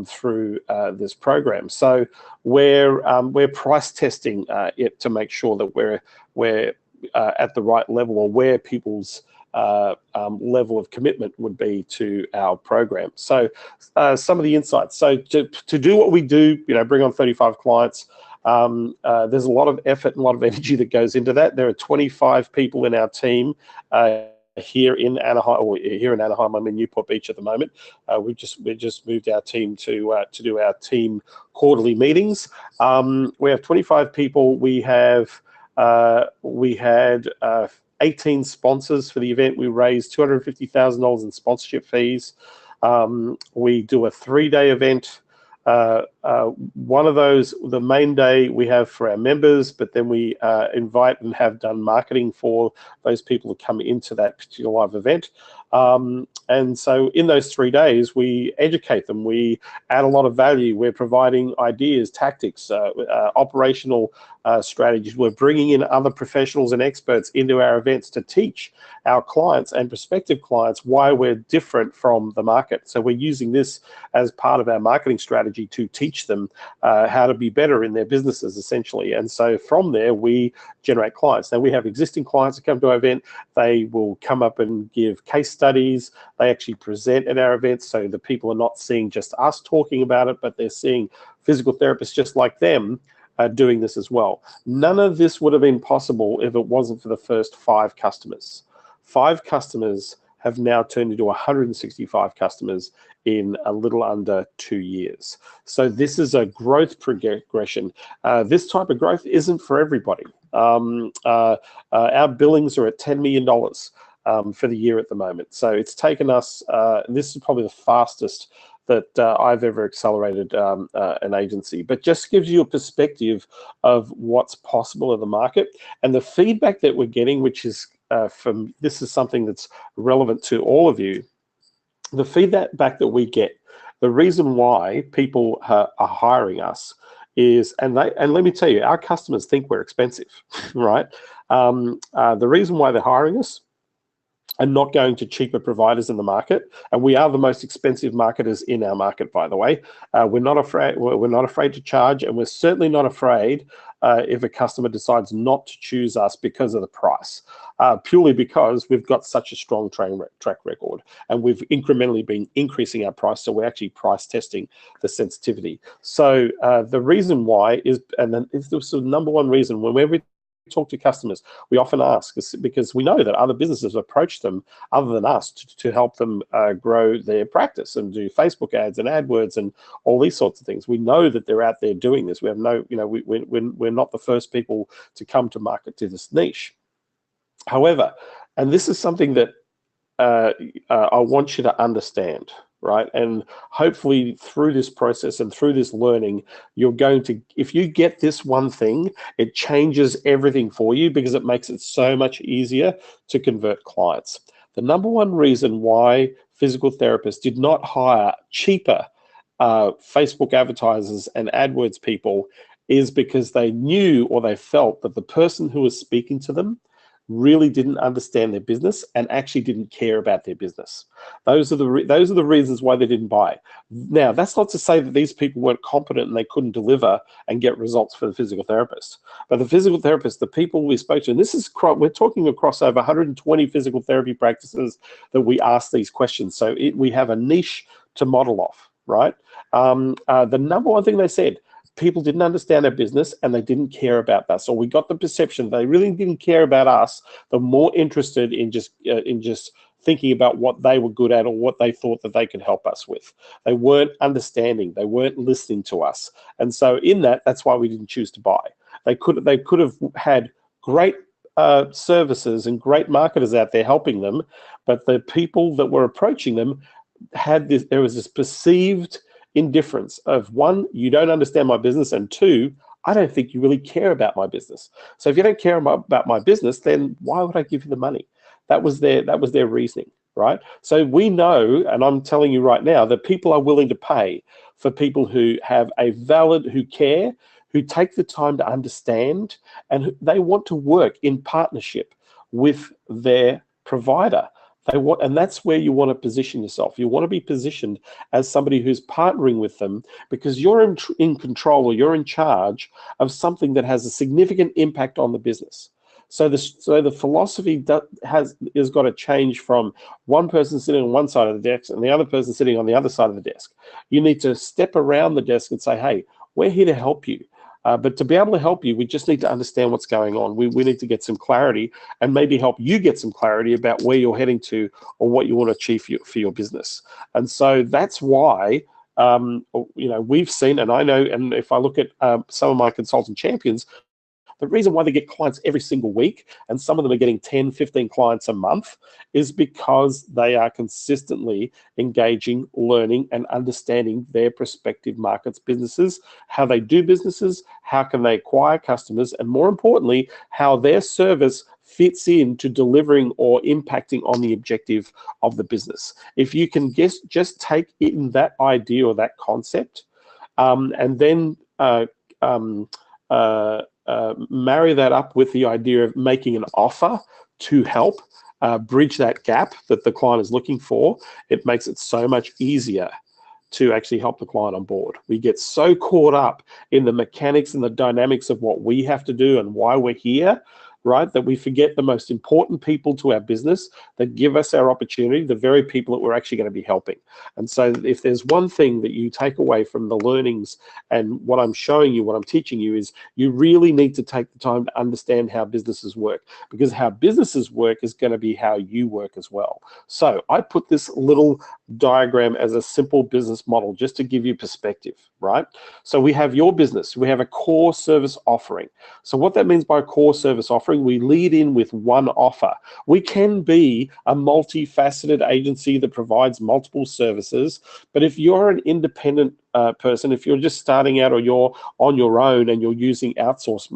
through this program. So we're price testing it to make sure that we're at the right level, or where people's level of commitment would be to our program. So some of the insights. So to do what we do, bring on 35 clients, there's a lot of effort and a lot of energy that goes into that. There are 25 people in our team here in Anaheim. I'm in Newport Beach at the moment. We just moved our team to do our team quarterly meetings. We have 25 people. We had 18 sponsors for the event. We raised $250,000 in sponsorship fees. We do a 3-day event. One of those, the main day we have for our members, but then we invite and have done marketing for those people to come into that particular live event. And so in those 3 days, we educate them. We add a lot of value. We're providing ideas, tactics, operational strategies. We're bringing in other professionals and experts into our events to teach our clients and prospective clients why we're different from the market. So we're using this as part of our marketing strategy to teach them how to be better in their businesses, essentially. And so from there, we generate clients. Now, we have existing clients that come to our event. They will come up and give case studies. They actually present at our events, so the people are not seeing just us talking about it, but they're seeing physical therapists just like them doing this as well. None of this would have been possible if it wasn't for the first 5 customers. 5 customers have now turned into 165 customers in a little under 2 years. So this is a growth progression. This type of growth isn't for everybody. Our billings are at $10 million for the year at the moment. So it's taken us, this is probably the fastest that I've ever accelerated an agency, but just gives you a perspective of what's possible in the market. And the feedback that we're getting, which is this is something that's relevant to all of you, the feedback that we get, the reason why people are hiring us is, and let me tell you, our customers think we're expensive, right? The reason why they're hiring us and not going to cheaper providers in the market, and we are the most expensive marketers in our market, by the way. We're not afraid to charge, and we're certainly not afraid if a customer decides not to choose us because of the price, purely because we've got such a strong track record, and we've incrementally been increasing our price, so we're actually price testing the sensitivity. So the reason why is, and then this is the number one reason, whenever we talk to customers, we often ask, because we know that other businesses approach them other than us to help them grow their practice and do Facebook ads and AdWords and all these sorts of things. We know that they're out there doing this. We have no, we're not the first people to come to market to this niche. However, and this is something that I want you to understand, right? And hopefully through this process and through this learning, you're going to, if you get this one thing, it changes everything for you, because it makes it so much easier to convert clients. The number one reason why physical therapists did not hire cheaper Facebook advertisers and AdWords people is because they knew, or they felt, that the person who was speaking to them really didn't understand their business and actually didn't care about their business. Those are the reasons why they didn't buy. Now, that's not to say that these people weren't competent and they couldn't deliver and get results for the physical therapist. But the physical therapist, the people we spoke to, and this is, we're talking across over 120 physical therapy practices that we ask these questions. So we have a niche to model off, right? The number one thing they said, people didn't understand their business and they didn't care about that. So we got the perception they really didn't care about us. They're more interested in just thinking about what they were good at or what they thought that they could help us with. They weren't understanding. They weren't listening to us. And so in that's why we didn't choose to buy. They could have had great services and great marketers out there helping them, but the people that were approaching them had this, there was this perceived indifference of, one, you don't understand my business, and two, I don't think you really care about my business. So if you don't care about my business, then why would I give you the money? That was their reasoning, right? So we know, and I'm telling you right now, that people are willing to pay for people who have who care, who take the time to understand, and they want to work in partnership with their provider. They want, and that's where you want to position yourself. You want to be positioned as somebody who's partnering with them because you're in control, or you're in charge of something that has a significant impact on the business. So the philosophy has got to change from one person sitting on one side of the desk and the other person sitting on the other side of the desk. You need to step around the desk and say, hey, we're here to help you. But to be able to help you, we just need to understand what's going on. We need to get some clarity and maybe help you get some clarity about where you're heading to or what you want to achieve for your business. And so that's why, we've seen, and I know, and if I look at some of my consultant champions, the reason why they get clients every single week, and some of them are getting 10, 15 clients a month, is because they are consistently engaging, learning, and understanding their prospective markets, businesses, how they do businesses, how can they acquire customers, and more importantly, how their service fits into delivering or impacting on the objective of the business. If you can just take in that idea or that concept, and then marry that up with the idea of making an offer to help bridge that gap that the client is looking for, it makes it so much easier to actually help the client on board. We get so caught up in the mechanics and the dynamics of what we have to do and why we're here, right, that we forget the most important people to our business that give us our opportunity, the very people that we're actually going to be helping. And so if there's one thing that you take away from the learnings and what I'm showing you, what I'm teaching you, is you really need to take the time to understand how businesses work, because how businesses work is going to be how you work as well. So I put this little diagram as a simple business model just to give you perspective, right? So we have your business, we have a core service offering. So what that means by core service offering, we lead in with one offer. We can be a multifaceted agency that provides multiple services, but if you're an independent person, if you're just starting out or you're on your own and you're using outsourced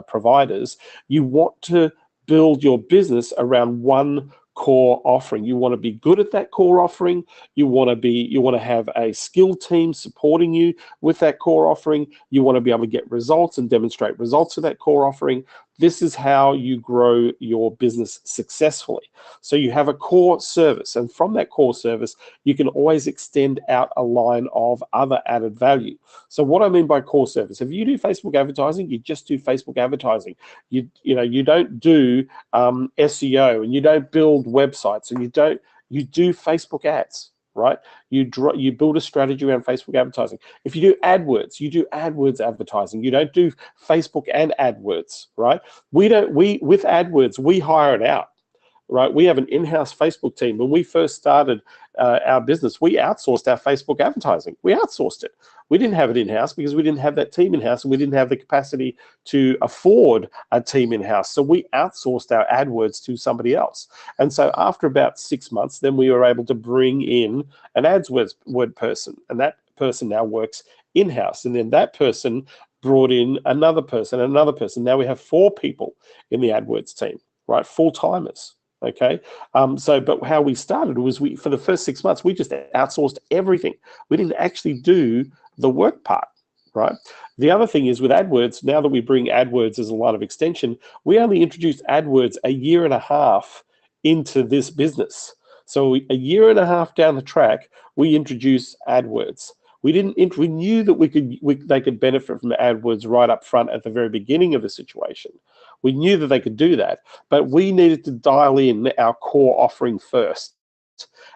providers, you want to build your business around one core offering. You want to be good at that core offering. You want to have a skilled team supporting you with that core offering. You want to be able to get results and demonstrate results of that core offering. This is how you grow your business successfully. So you have a core service, and from that core service, you can always extend out a line of other added value. So what I mean by core service, if you do Facebook advertising, you just do Facebook advertising. You don't do SEO, and you don't build websites, and you do Facebook ads, right? You build a strategy around Facebook advertising. If you do AdWords, you do AdWords advertising. You don't do Facebook and AdWords, right? With AdWords, we hire it out, right? We have an in-house Facebook team. When we first started our business, we outsourced our Facebook advertising. We outsourced it. We didn't have it in-house because we didn't have that team in-house, and we didn't have the capacity to afford a team in-house. So we outsourced our AdWords to somebody else. And so after about 6 months, then we were able to bring in an AdWords person, and that person now works in-house. And then that person brought in another person and another person. Now we have 4 people in the AdWords team, right? Full-timers. Okay, but how we started was for the first 6 months, we just outsourced everything. We didn't actually do the work part, right? The other thing is with AdWords, now that we bring AdWords as a line of extension, we only introduced AdWords a year and a half into this business. So a year and a half down the track, we introduced AdWords. We knew that they could benefit from AdWords right up front at the very beginning of the situation. We knew that they could do that, but we needed to dial in our core offering first.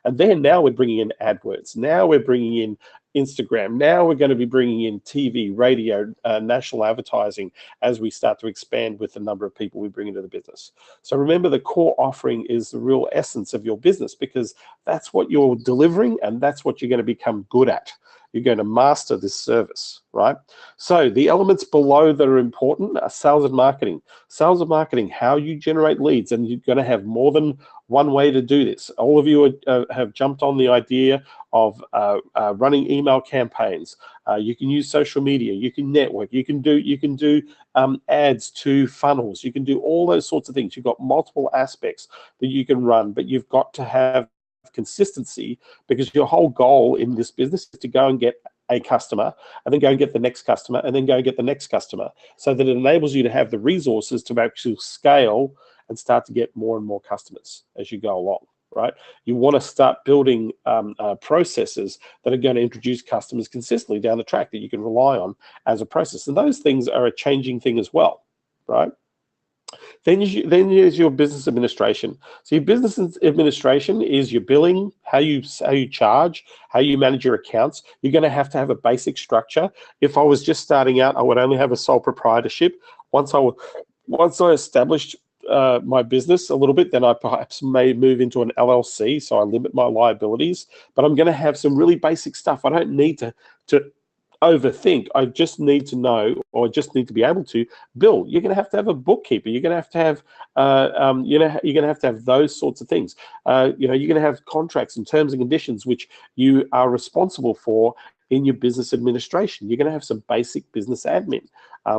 And then now we're bringing in AdWords. Now we're bringing in Instagram. Now we're going to be bringing in TV, radio, national advertising as we start to expand with the number of people we bring into the business. So remember, the core offering is the real essence of your business, because that's what you're delivering and that's what you're going to become good at. You're going to master this service, right? So the elements below that are important are sales and marketing. Sales and marketing, how you generate leads, and you're going to have more than one way to do this. All of you have jumped on the idea of running email campaigns. You can use social media. You can network. You can do ads to funnels. You can do all those sorts of things. You've got multiple aspects that you can run, but you've got to have consistency, because your whole goal in this business is to go and get a customer, and then go and get the next customer, and then go and get the next customer, so that it enables you to have the resources to actually scale and start to get more and more customers as you go along. right? You want to start building processes that are going to introduce customers consistently down the track that you can rely on as a process. And those things are a changing thing as well, right? Then there's your business administration. So your business administration is your billing, how you charge, how you manage your accounts. You're going to have a basic structure. If I was just starting out, I would only have a sole proprietorship. Once I established my business a little bit, then I perhaps may move into an LLC, so I limit my liabilities. But I'm going to have some really basic stuff. I don't need to overthink. I just need to know, or just need to be able to bill. You're going to have a bookkeeper. You're going to have you're going to have those sorts of things. You're going to have contracts and terms and conditions which you are responsible for in your business administration. You're going to have some basic business admin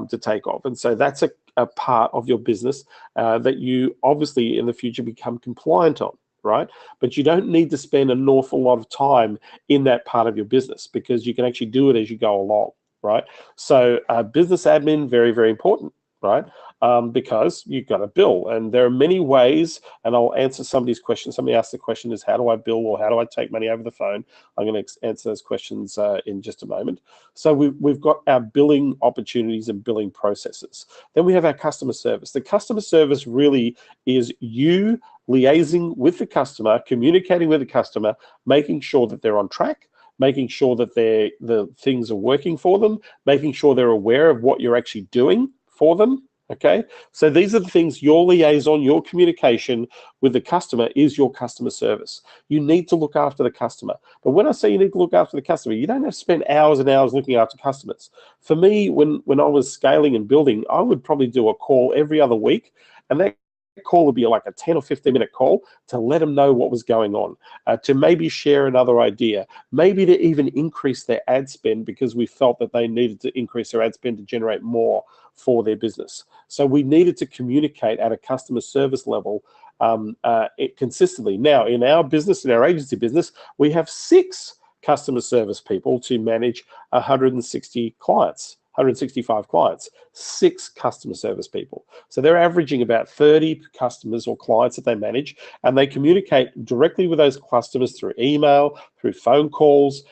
to take off, and so that's a part of your business that you obviously in the future become compliant on, right? But you don't need to spend an awful lot of time in that part of your business, because you can actually do it as you go along, right? So business admin, very, very important, right? Because you've got to bill, and there are many ways, and I'll answer somebody's question. Somebody asked the question is, how do I bill, or how do I take money over the phone? I'm going to answer those questions in just a moment. So we've got our billing opportunities and billing processes. Then we have our customer service. The customer service really is you liaising with the customer, communicating with the customer, making sure that they're on track, making sure that the things are working for them, making sure they're aware of what you're actually doing for them. Okay, so these are the things. Your liaison, your communication with the customer is your customer service. You need to look after the customer. But when I say you need to look after the customer, you don't have to spend hours and hours looking after customers. For me, when I was scaling and building, I would probably do a call every other week, and that call would be like a 10 or 15 minute call to let them know what was going on, to maybe share another idea, maybe to even increase their ad spend, because we felt that they needed to increase their ad spend to generate more for their business. So we needed to communicate at a customer service level consistently. Now, in our business, in our agency business, we have 6 customer service people to manage 160 clients. 165 clients, 6 customer service people. So they're averaging about 30 customers or clients that they manage, and they communicate directly with those customers through email, through phone calls.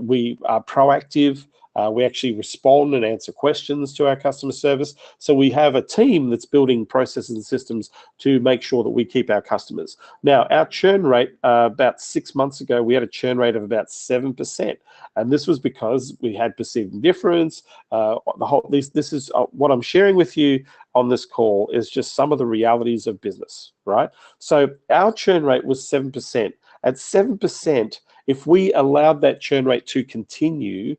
We are proactive. We actually respond and answer questions to our customer service. So we have a team that's building processes and systems to make sure that we keep our customers. Now, our churn rate, about 6 months ago, we had a churn rate of about 7%. And this was because we had perceived indifference. This is what I'm sharing with you on this call is just some of the realities of business, right? So our churn rate was 7%. At 7%, if we allowed that churn rate to continue,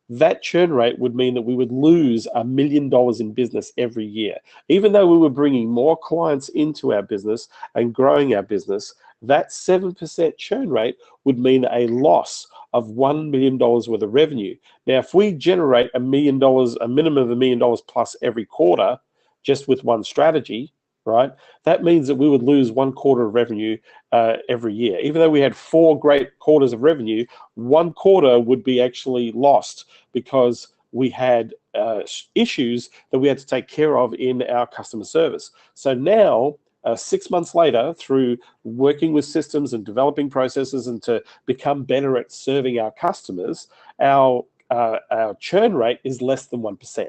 that churn rate would mean that we would lose $1 million in business every year. Even though we were bringing more clients into our business and growing our business, that 7% churn rate would mean a loss of $1 million worth of revenue. Now, if we generate $1 million, a minimum of $1 million plus every quarter, just with one strategy, right? That means that we would lose 1 quarter of revenue every year. Even though we had 4 great quarters of revenue, 1 quarter would be actually lost because we had issues that we had to take care of in our customer service. So now, 6 months later, through working with systems and developing processes and to become better at serving our customers, our churn rate is less than 1%,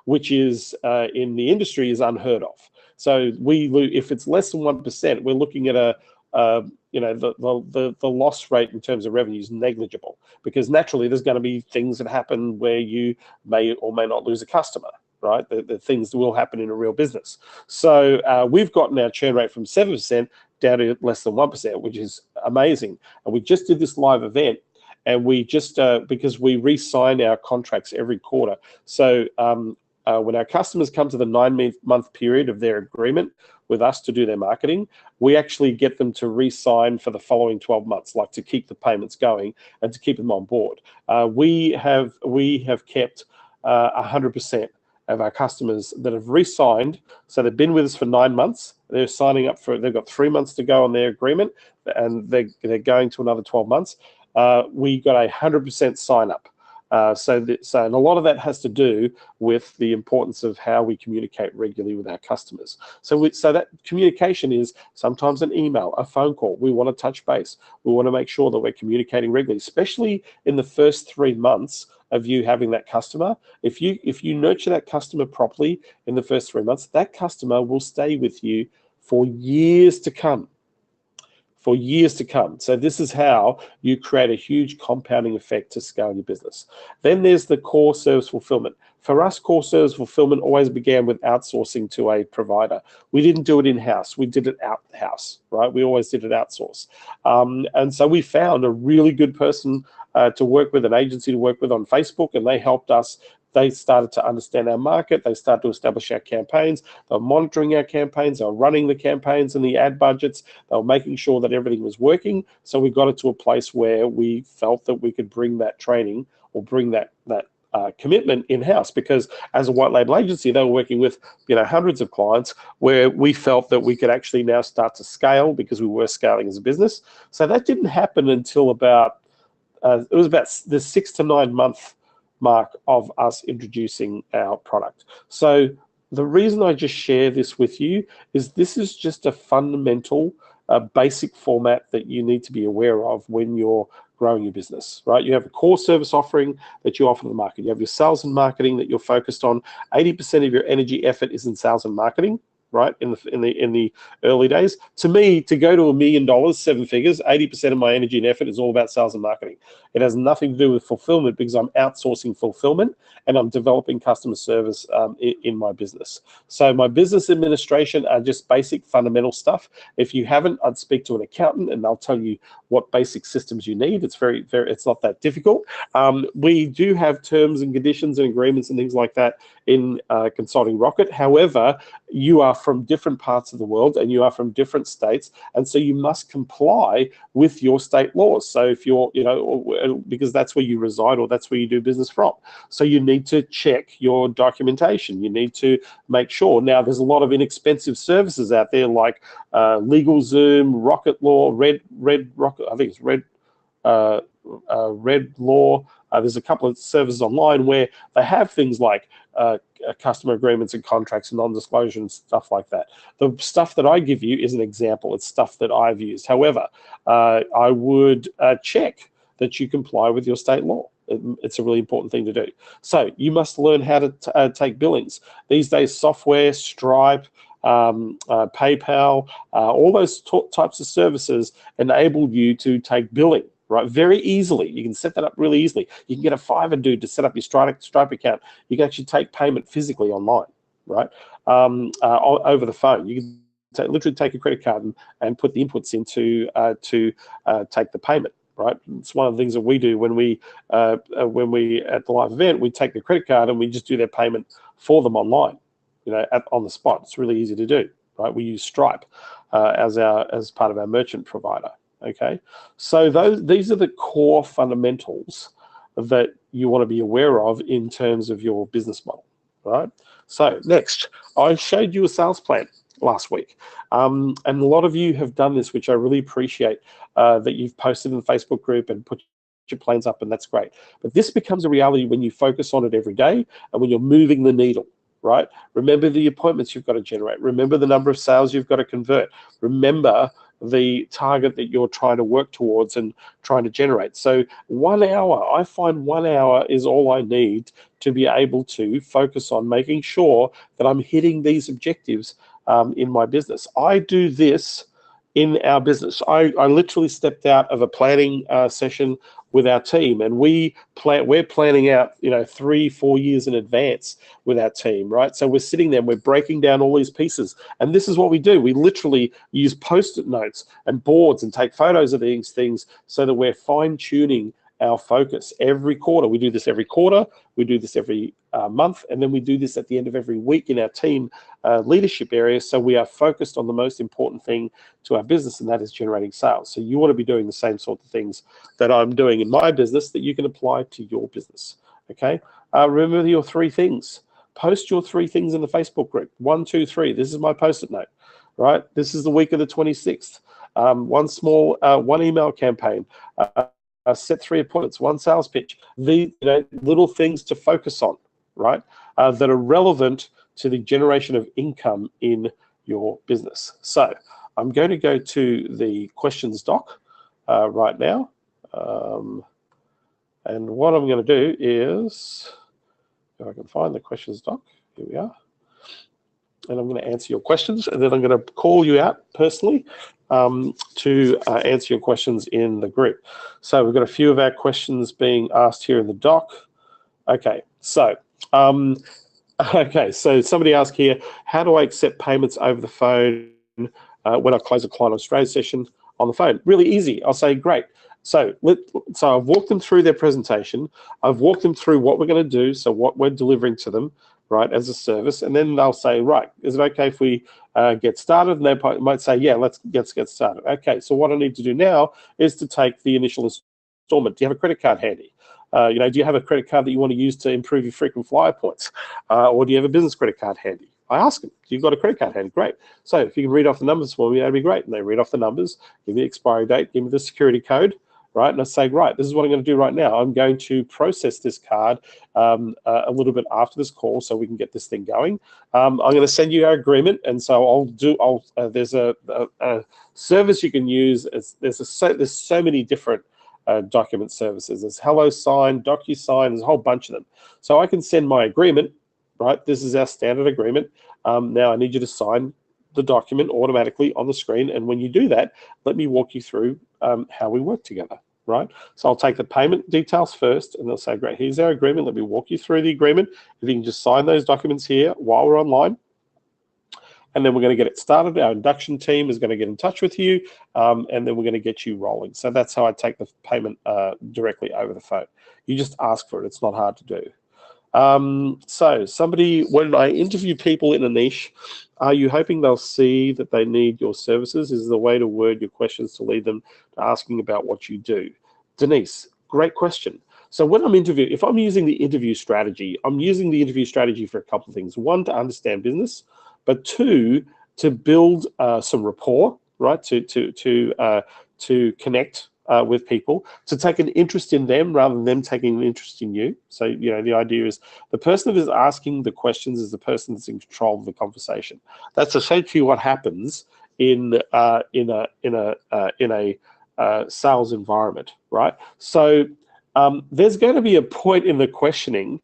which is in the industry is unheard of. So if it's less than 1%, we're looking at the loss rate in terms of revenue is negligible, because naturally there's going to be things that happen where you may or may not lose a customer, right? The things that will happen in a real business. So we've gotten our churn rate from 7% down to less than 1%, which is amazing. And we just did this live event, and we just because we re-sign our contracts every quarter. So when our customers come to the 9-month period of their agreement with us to do their marketing, we actually get them to re-sign for the following 12 months, like to keep the payments going and to keep them on board. We have kept 100% of our customers that have re-signed. So they've been with us for 9 months. They're signing up for, they've got 3 months to go on their agreement, and they're going to another 12 months. We got a 100% sign up. And a lot of that has to do with the importance of how we communicate regularly with our customers. So that communication is sometimes an email, a phone call. We want to touch base. We want to make sure that we're communicating regularly, especially in the first 3 months of you having that customer. If you nurture that customer properly in the first 3 months, that customer will stay with you for years to come. For years to come. So this is how you create a huge compounding effect to scale your business. Then there's the core service fulfillment. For us, core service fulfillment always began with outsourcing to a provider. We didn't do it in-house. We did it out-house, right? We always did it outsource. And so we found a really good person to work with, an agency to work with on Facebook, and they helped us. They started to understand our market. They started to establish our campaigns. They were monitoring our campaigns. They were running the campaigns and the ad budgets. They were making sure that everything was working. So we got it to a place where we felt that we could bring that training or bring that commitment in-house, because as a white label agency, they were working with hundreds of clients, where we felt that we could actually now start to scale because we were scaling as a business. So that didn't happen until about it was about the 6 to 9 month mark of us introducing our product. So the reason I just share this with you is this is just a fundamental, basic format that you need to be aware of when you're growing your business, right? You have a core service offering that you offer to the market. You have your sales and marketing that you're focused on. 80% of your energy effort is in sales and marketing, right? In the early days. To me, to go to $1 million, 7 figures, 80% of my energy and effort is all about sales and marketing. It has nothing to do with fulfillment, because I'm outsourcing fulfillment and I'm developing customer service in my business. So my business administration are just basic fundamental stuff. If you haven't, I'd speak to an accountant and they'll tell you what basic systems you need. It's it's not that difficult. We do have terms and conditions and agreements and things like that in Consulting Rocket. However, you are from different parts of the world and you are from different states, and so you must comply with your state laws. So if you're, because that's where you reside or that's where you do business from. So you need to check your documentation. You need to make sure. Now, there's a lot of inexpensive services out there like LegalZoom, Rocket Law, Red Rocket. I think it's Red Law. There's a couple of services online where they have things like customer agreements and contracts and non-disclosure and stuff like that. The stuff that I give you is an example. It's stuff that I've used. However, I would check that you comply with your state law. It's a really important thing to do. So you must learn how to take billings. These days, software, Stripe, PayPal, all those types of services enable you to take billing, right? Very easily. You can set that up really easily. You can get a Fiverr dude to set up your Stripe account. You can actually take payment physically online, right? Over the phone. You can literally take a credit card and put the inputs in to take the payment. Right, it's one of the things that we do when we at the live event, we take the credit card and we just do their payment for them online, on the spot. It's really easy to do, right? We use Stripe as part of our merchant provider. Okay, so these are the core fundamentals that you want to be aware of in terms of your business model, right? So next, I showed you a sales plan last week, and a lot of you have done this, which I really appreciate, that you've posted in the Facebook group and put your plans up, and that's great. But this becomes a reality when you focus on it every day and when you're moving the needle, right? Remember the appointments you've got to generate. Remember the number of sales you've got to convert. Remember the target that you're trying to work towards and trying to generate. So 1 hour, I find 1 hour is all I need to be able to focus on making sure that I'm hitting these objectives in my business. I do this in our business. I literally stepped out of a planning session with our team, and we're planning out 3-4 years in advance with our team, right? So we're sitting there, we're breaking down all these pieces, and this is what we do. We literally use post-it notes and boards and take photos of these things so that we're fine-tuning our focus every quarter. We do this every quarter, we do this every month, and then we do this at the end of every week in our team leadership area. So we are focused on the most important thing to our business, and that is generating sales. So you want to be doing the same sort of things that I'm doing in my business that you can apply to your business, okay? Remember your 3 things. Post your 3 things in the Facebook group. 1, 2, 3. This is my post-it note, right? This is the week of the 26th. One email campaign. set 3 appointments, 1 sales pitch. The little things to focus on, right? That are relevant to the generation of income in your business. So I'm going to go to the questions doc right now. And what I'm going to do is, if I can find the questions doc, here we are. And I'm going to answer your questions, and then I'm going to call you out personally to answer your questions in the group. So we've got a few of our questions being asked here in the doc. Okay, so so somebody asked here, how do I accept payments over the phone when I close a client on Australia session on the phone? Really easy. I'll say, great. So I've walked them through their presentation. I've walked them through what we're going to do, so what we're delivering to them, right, as a service, and then they'll say, right, is it okay if we get started? And they might say, yeah, let's get started. Okay, so what I need to do now is to take the initial installment. Do you have a credit card handy? Do you have a credit card that you want to use to improve your frequent flyer points? Or do you have a business credit card handy? I ask them, you've got a credit card handy, great. So if you can read off the numbers for me, that'd be great. And they read off the numbers, give me the expiry date, give me the security code, right? And I say, right, this is what I'm going to do right now. I'm going to process this card a little bit after this call so we can get this thing going. I'm going to send you our agreement, and so there's a service you can use. There's so many different document services. There's HelloSign, DocuSign, there's a whole bunch of them. So I can send my agreement, right? This is our standard agreement. Now I need you to sign the document automatically on the screen, and when you do that, let me walk you through how we work together, right? So I'll take the payment details first, and they'll say, great, here's our agreement. Let me walk you through the agreement. If you can just sign those documents here while we're online, and then we're going to get it started. Our induction team is going to get in touch with you, and then we're going to get you rolling. So that's how I take the payment directly over the phone. You just ask for it. It's not hard to do. So when I interview people in a niche, are you hoping they'll see that they need your services? Is the way to word your questions to lead them to asking about what you do? Denise, great question. So when I'm interviewing, if I'm using the interview strategy, I'm using the interview strategy for a couple of things. One, to understand business, but two, to build some rapport, right? To connect with people, to take an interest in them rather than them taking an interest in you. So the idea is the person that is asking the questions is the person that's in control of the conversation. That's essentially what happens in a sales environment, right? So there's going to be a point in the questioning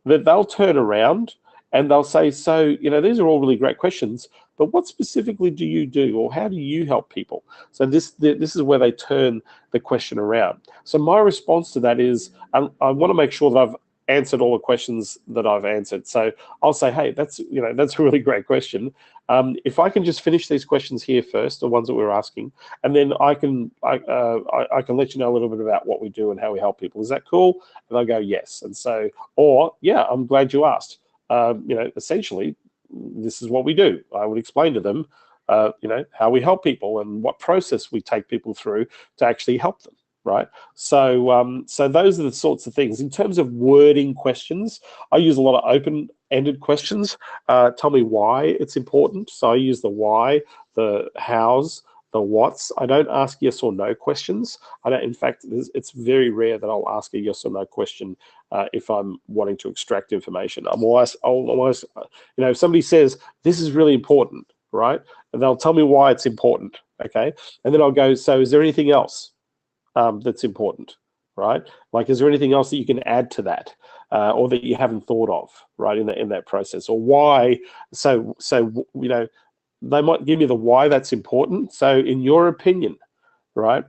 that they'll turn around and they'll say, so these are all really great questions, but what specifically do you do, or how do you help people? So this is where they turn the question around. So my response to that is, I want to make sure that I've answered all the questions that I've answered. So I'll say, hey, that's a really great question. If I can just finish these questions here first, the ones that we're asking, and then I can let you know a little bit about what we do and how we help people. Is that cool? And they'll go, yes. And so, or yeah, I'm glad you asked. Essentially, this is what we do. I would explain to them, how we help people and what process we take people through to actually help them, right? So, so those are the sorts of things. In terms of wording questions, I use a lot of open-ended questions. Tell me why it's important. So I use the why, the hows, the what's. I don't ask yes or no questions. In fact, it's very rare that I'll ask a yes or no question if I'm wanting to extract information. I'll always, if somebody says, this is really important, right? And they'll tell me why it's important, okay? And then I'll go, so is there anything else that's important, right? Like, is there anything else that you can add to that or that you haven't thought of, right, in that process? Or why, so they might give me the why that's important. So in your opinion, right,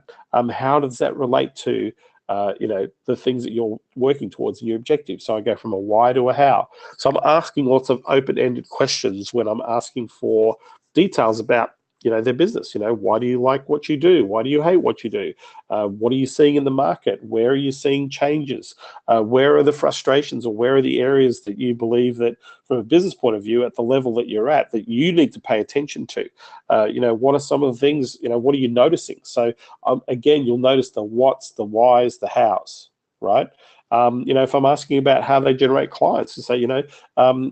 how does that relate to the things that you're working towards in your objective? So I go from a why to a how. So I'm asking lots of open-ended questions when I'm asking for details about their business. Why do you like what you do? Why do you hate what you do? What are you seeing in the market? Where are you seeing changes? Where are the frustrations, or where are the areas that you believe that from a business point of view at the level that you're at that you need to pay attention to? What are some of the things, what are you noticing? So again, you'll notice the what's, the whys, the hows, right? If I'm asking about how they generate clients, to say,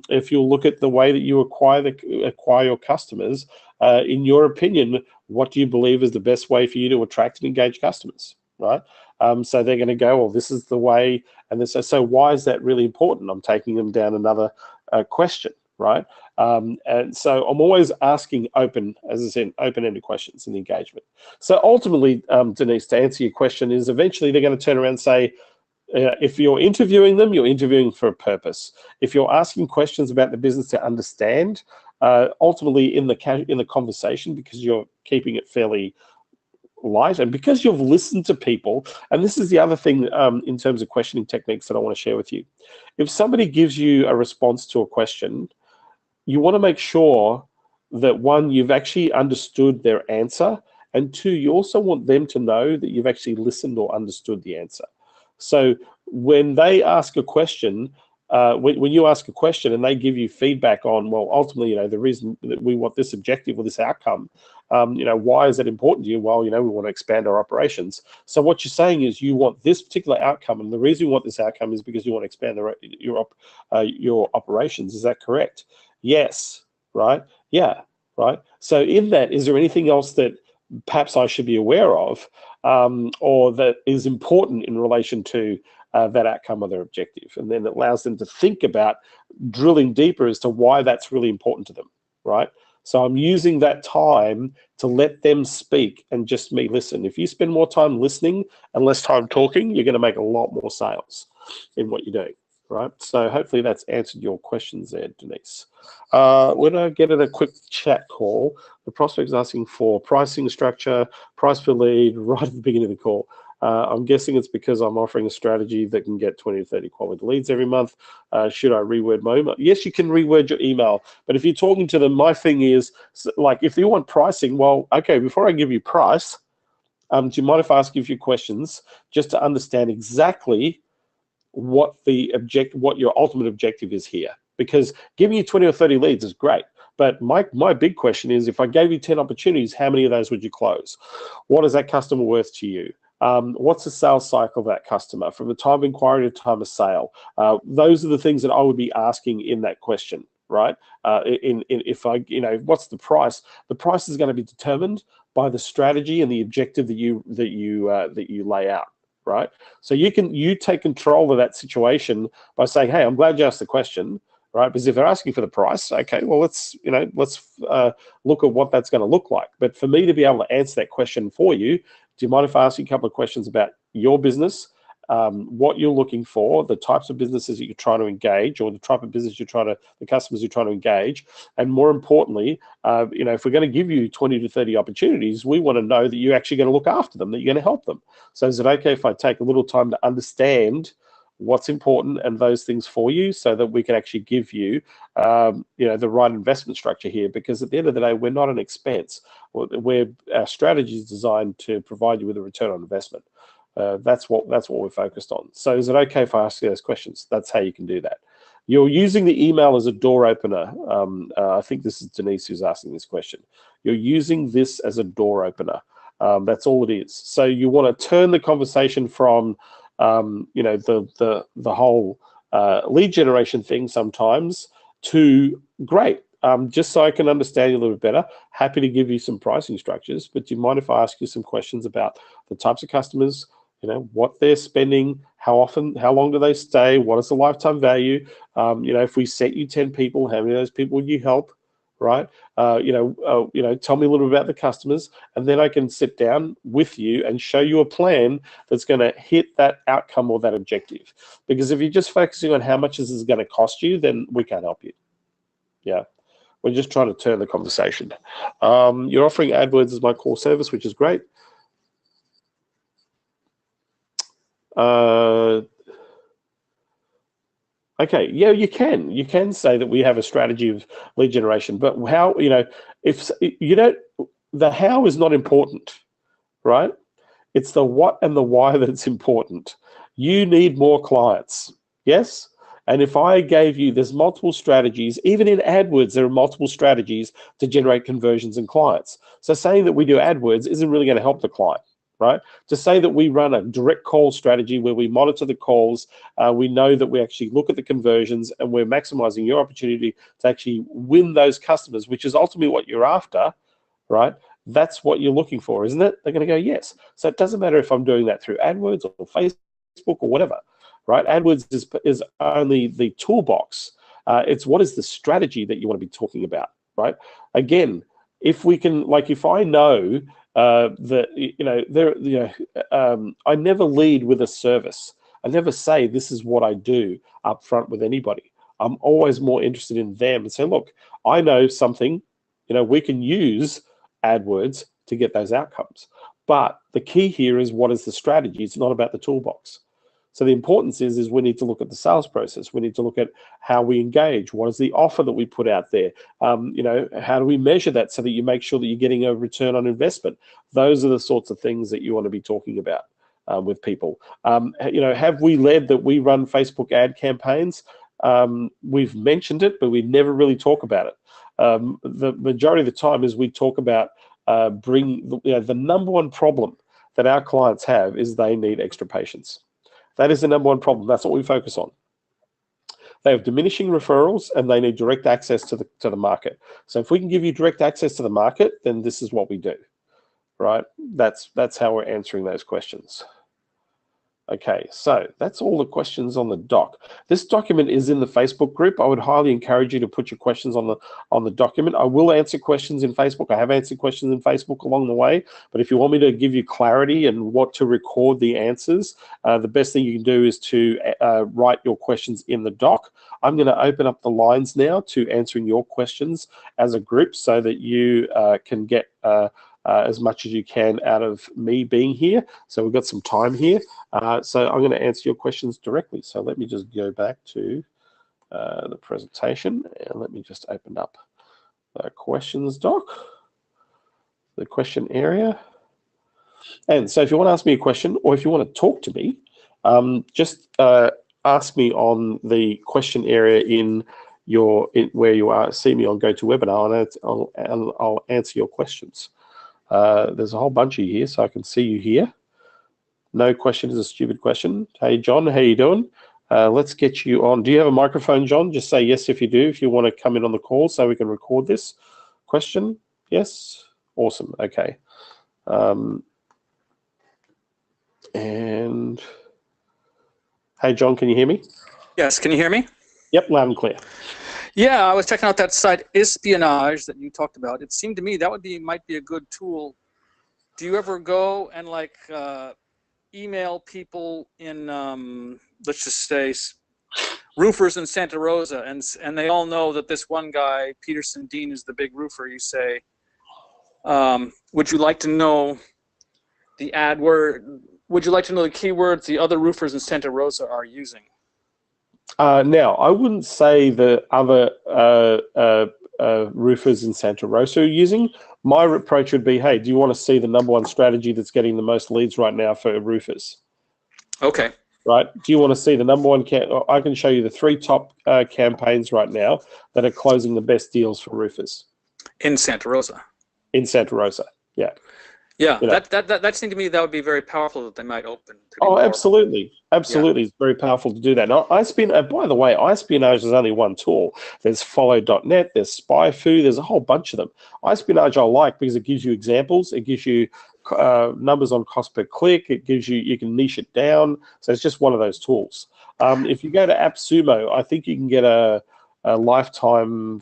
if you look at the way that you acquire your customers, in your opinion, what do you believe is the best way for you to attract and engage customers, right? So they're going to go, well, this is the way, and they say, so why is that really important? I'm taking them down another question, right? And so I'm always asking open, as I said, open-ended questions in the engagement. So ultimately, Denise, to answer your question, is eventually they're going to turn around and say, if you're interviewing them, you're interviewing for a purpose. If you're asking questions about the business to understand, ultimately in the conversation, because you're keeping it fairly light and because you've listened to people, and this is the other thing in terms of questioning techniques that I want to share with you. If somebody gives you a response to a question, you want to make sure that one, you've actually understood their answer, and two, you also want them to know that you've actually listened or understood the answer. So when they ask a question, when you ask a question and they give you feedback on, well, ultimately, you know, the reason that we want this objective or this outcome, you know, why is that important to you? Well, you know, we want to expand our operations. So what you're saying is you want this particular outcome, and the reason you want this outcome is because you want to expand your operations. Is that correct? Yes. Right? Yeah. Right? So in that, is there anything else that perhaps I should be aware of, or that is important in relation to that outcome or their objective? And then it allows them to think about drilling deeper as to why that's really important to them, right? So I'm using that time to let them speak and just me listen. If you spend more time listening and less time talking, you're going to make a lot more sales in what you're doing, right? So hopefully that's answered your questions there, Denise. When I get in a quick chat call, the prospect's asking for pricing structure, price per lead right at the beginning of the call. I'm guessing it's because I'm offering a strategy that can get 20 to 30 quality leads every month. Should I reword my email? Yes, you can reword your email. But if you're talking to them, my thing is, like, if you want pricing, well, okay, before I give you price, do you mind if I ask you a few questions just to understand exactly what your ultimate objective is here? Because giving you 20 or 30 leads is great. But my big question is, if I gave you 10 opportunities, how many of those would you close? What is that customer worth to you? What's the sales cycle of that customer from the time of inquiry to time of sale? Those are the things that I would be asking in that question, right? If I, you know, what's the price? The price is going to be determined by the strategy and the objective that you lay out, right? So you take control of that situation by saying, hey, I'm glad you asked the question, right? Because if they're asking for the price, okay, well, let's look at what that's going to look like. But for me to be able to answer that question for you, do you mind if I ask you a couple of questions about your business, what you're looking for, the types of businesses that you're trying to engage, or the type of business the customers you're trying to engage, and more importantly, you know, if we're going to give you 20 to 30 opportunities, we want to know that you're actually going to look after them, that you're going to help them. So is it okay if I take a little time to understand what's important and those things for you, so that we can actually give you, you know, the right investment structure here? Because at the end of the day, we're not an expense. Our strategy is designed to provide you with a return on investment. That's what we're focused on. So is it okay if I ask you those questions? That's how you can do that. You're using the email as a door opener. I think this is Denise who's asking this question. You're using this as a door opener. That's all it is. So you want to turn the conversation from you know, the whole lead generation thing sometimes to, great, just so I can understand you a little bit better, happy to give you some pricing structures, but do you mind if I ask you some questions about the types of customers, you know, what they're spending, how often, how long do they stay, what is the lifetime value? You know, if we set you 10 people, how many of those people would you help? Right? You know, tell me a little bit about the customers, and then I can sit down with you and show you a plan that's going to hit that outcome or that objective. Because if you're just focusing on how much this is going to cost you, then we can't help you. Yeah. We're just trying to turn the conversation. You're offering AdWords as my core service, which is great. Okay, yeah, you can say that we have a strategy of lead generation, but how, you know, if you don't, the how is not important, right? It's the what and the why that's important. You need more clients, yes? And if I gave you, there's multiple strategies, even in AdWords, there are multiple strategies to generate conversions and clients. So saying that we do AdWords isn't really going to help the client, right? To say that we run a direct call strategy where we monitor the calls, we know that we actually look at the conversions, and we're maximizing your opportunity to actually win those customers, which is ultimately what you're after, right? That's what you're looking for, isn't it? They're going to go, yes. So it doesn't matter if I'm doing that through AdWords or Facebook or whatever, right? AdWords is only the toolbox. It's what is the strategy that you want to be talking about, right? Again, if we can, like, if I know that, I never lead with a service. I never say this is what I do up front with anybody. I'm always more interested in them and say, look, I know something, we can use AdWords to get those outcomes. But the key here is, what is the strategy? It's not about the toolbox. So the importance is we need to look at the sales process. We need to look at how we engage. What is the offer that we put out there? How do we measure that so that you make sure that you're getting a return on investment? Those are the sorts of things that you want to be talking about with people. Have we led that we run Facebook ad campaigns? We've mentioned it, but we never really talk about it. The majority of the time is we talk about the number one problem that our clients have is they need extra patience. That is the number one problem. That's what we focus on. They have diminishing referrals and they need direct access to the market. So if we can give you direct access to the market, then this is what we do, right? That's how we're answering those questions. Okay, so that's all the questions on the doc. This document is in the Facebook group. I would highly encourage you to put your questions on the document. I will answer questions in Facebook. I have answered questions in Facebook along the way, but if you want me to give you clarity and what to record the answers, the best thing you can do is to write your questions in the doc. I'm going to open up the lines now to answering your questions as a group so that you can get as much as you can out of me being here. So we've got some time here. So I'm going to answer your questions directly. So let me just go back to the presentation and let me just open up the questions doc, the question area. And so if you want to ask me a question or if you want to talk to me, just ask me on the question area in where you are. See me on GoToWebinar and I'll answer your questions. There's a whole bunch of you here, so I can see you here. No question is a stupid question. Hey, John, how you doing? Let's get you on. Do you have a microphone, John? Just say yes if you do, if you want to come in on the call so we can record this question. Yes? Awesome. Okay. And hey, John, can you hear me? Yes, can you hear me? Yep, loud and clear. Yeah, I was checking out that site Espionage that you talked about. It seemed to me that might be a good tool. Do you ever go and email people in let's just say roofers in Santa Rosa, and they all know that this one guy Peterson Dean is the big roofer? You say, would you like to know the AdWord? Would you like to know the keywords the other roofers in Santa Rosa are using? Now, I wouldn't say the other roofers in Santa Rosa are using. My approach would be, hey, do you want to see the number one strategy that's getting the most leads right now for roofers? Okay. Right? Do you want to see the number one? I can show you the 3 top campaigns right now that are closing the best deals for roofers. In Santa Rosa, yeah. Yeah, that seemed to me that would be very powerful that they might open. Oh, absolutely. Absolutely. Yeah. It's very powerful to do that. Now, by the way, Espionage is only one tool. There's Follow.net, there's SpyFu, there's a whole bunch of them. Espionage I like because it gives you examples, it gives you numbers on cost per click, you can niche it down. So it's just one of those tools. If you go to AppSumo, I think you can get a lifetime